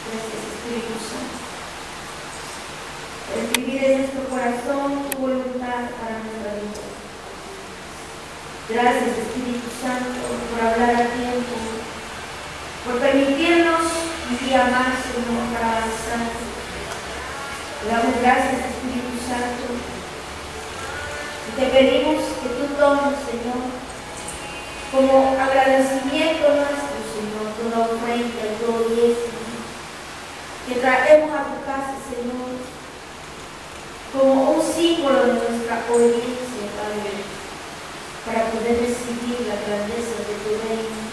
gracias Espíritu Santo. Escribir en nuestro corazón tu voluntad para nuestra vida. Gracias Espíritu Santo por hablar a tiempo, por permitirnos un día más, Señor, para avanzar. Le damos gracias Espíritu Santo Santo. Y te pedimos que tú tomes, Señor, como agradecimiento nuestro, Señor, toda ofrenda y todo diezmo que traemos a tu casa, Señor, como un símbolo de nuestra obediencia, Padre, para poder recibir la grandeza de tu reino,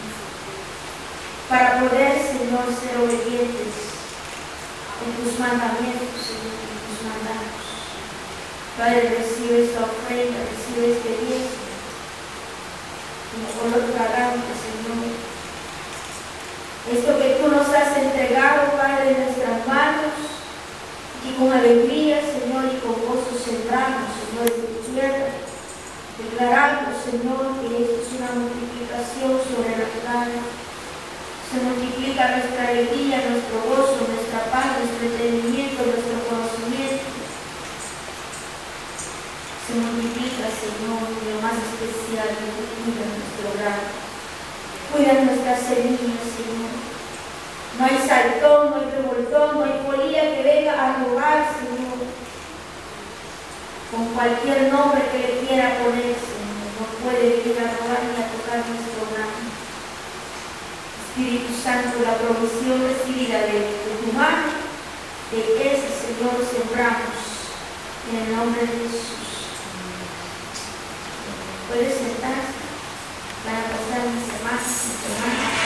para poder, Señor, ser obedientes en tus mandamientos, Señor, en tus mandatos. Padre, recibe esta ofrenda, recibe este diezmo como color fragante, Señor. Esto que tú nos has entregado, Padre, en nuestras manos, y con alegría, Señor, y con gozo sembramos, Señor, de tu tierra, declarando, Señor, que esto es una multiplicación sobrenatural. Se multiplica nuestra alegría, nuestro gozo, nuestra paz, nuestro entendimiento, nuestro conocimiento. Se multiplica, Señor, de lo más especial, que tú cuidas nuestro hogar. Cuida nuestras semillas, Señor. No hay saltón, no hay revoltón, no hay polilla que venga a robar, Señor. Con cualquier nombre que le quiera poner, Señor, no puede venir a robar ni a tocar nuestro hogar. Espíritu Santo, la provisión recibida de tu mano, de ese, Señor, sembramos en el nombre de Jesús. Puedes sentarse para pasar mi semana.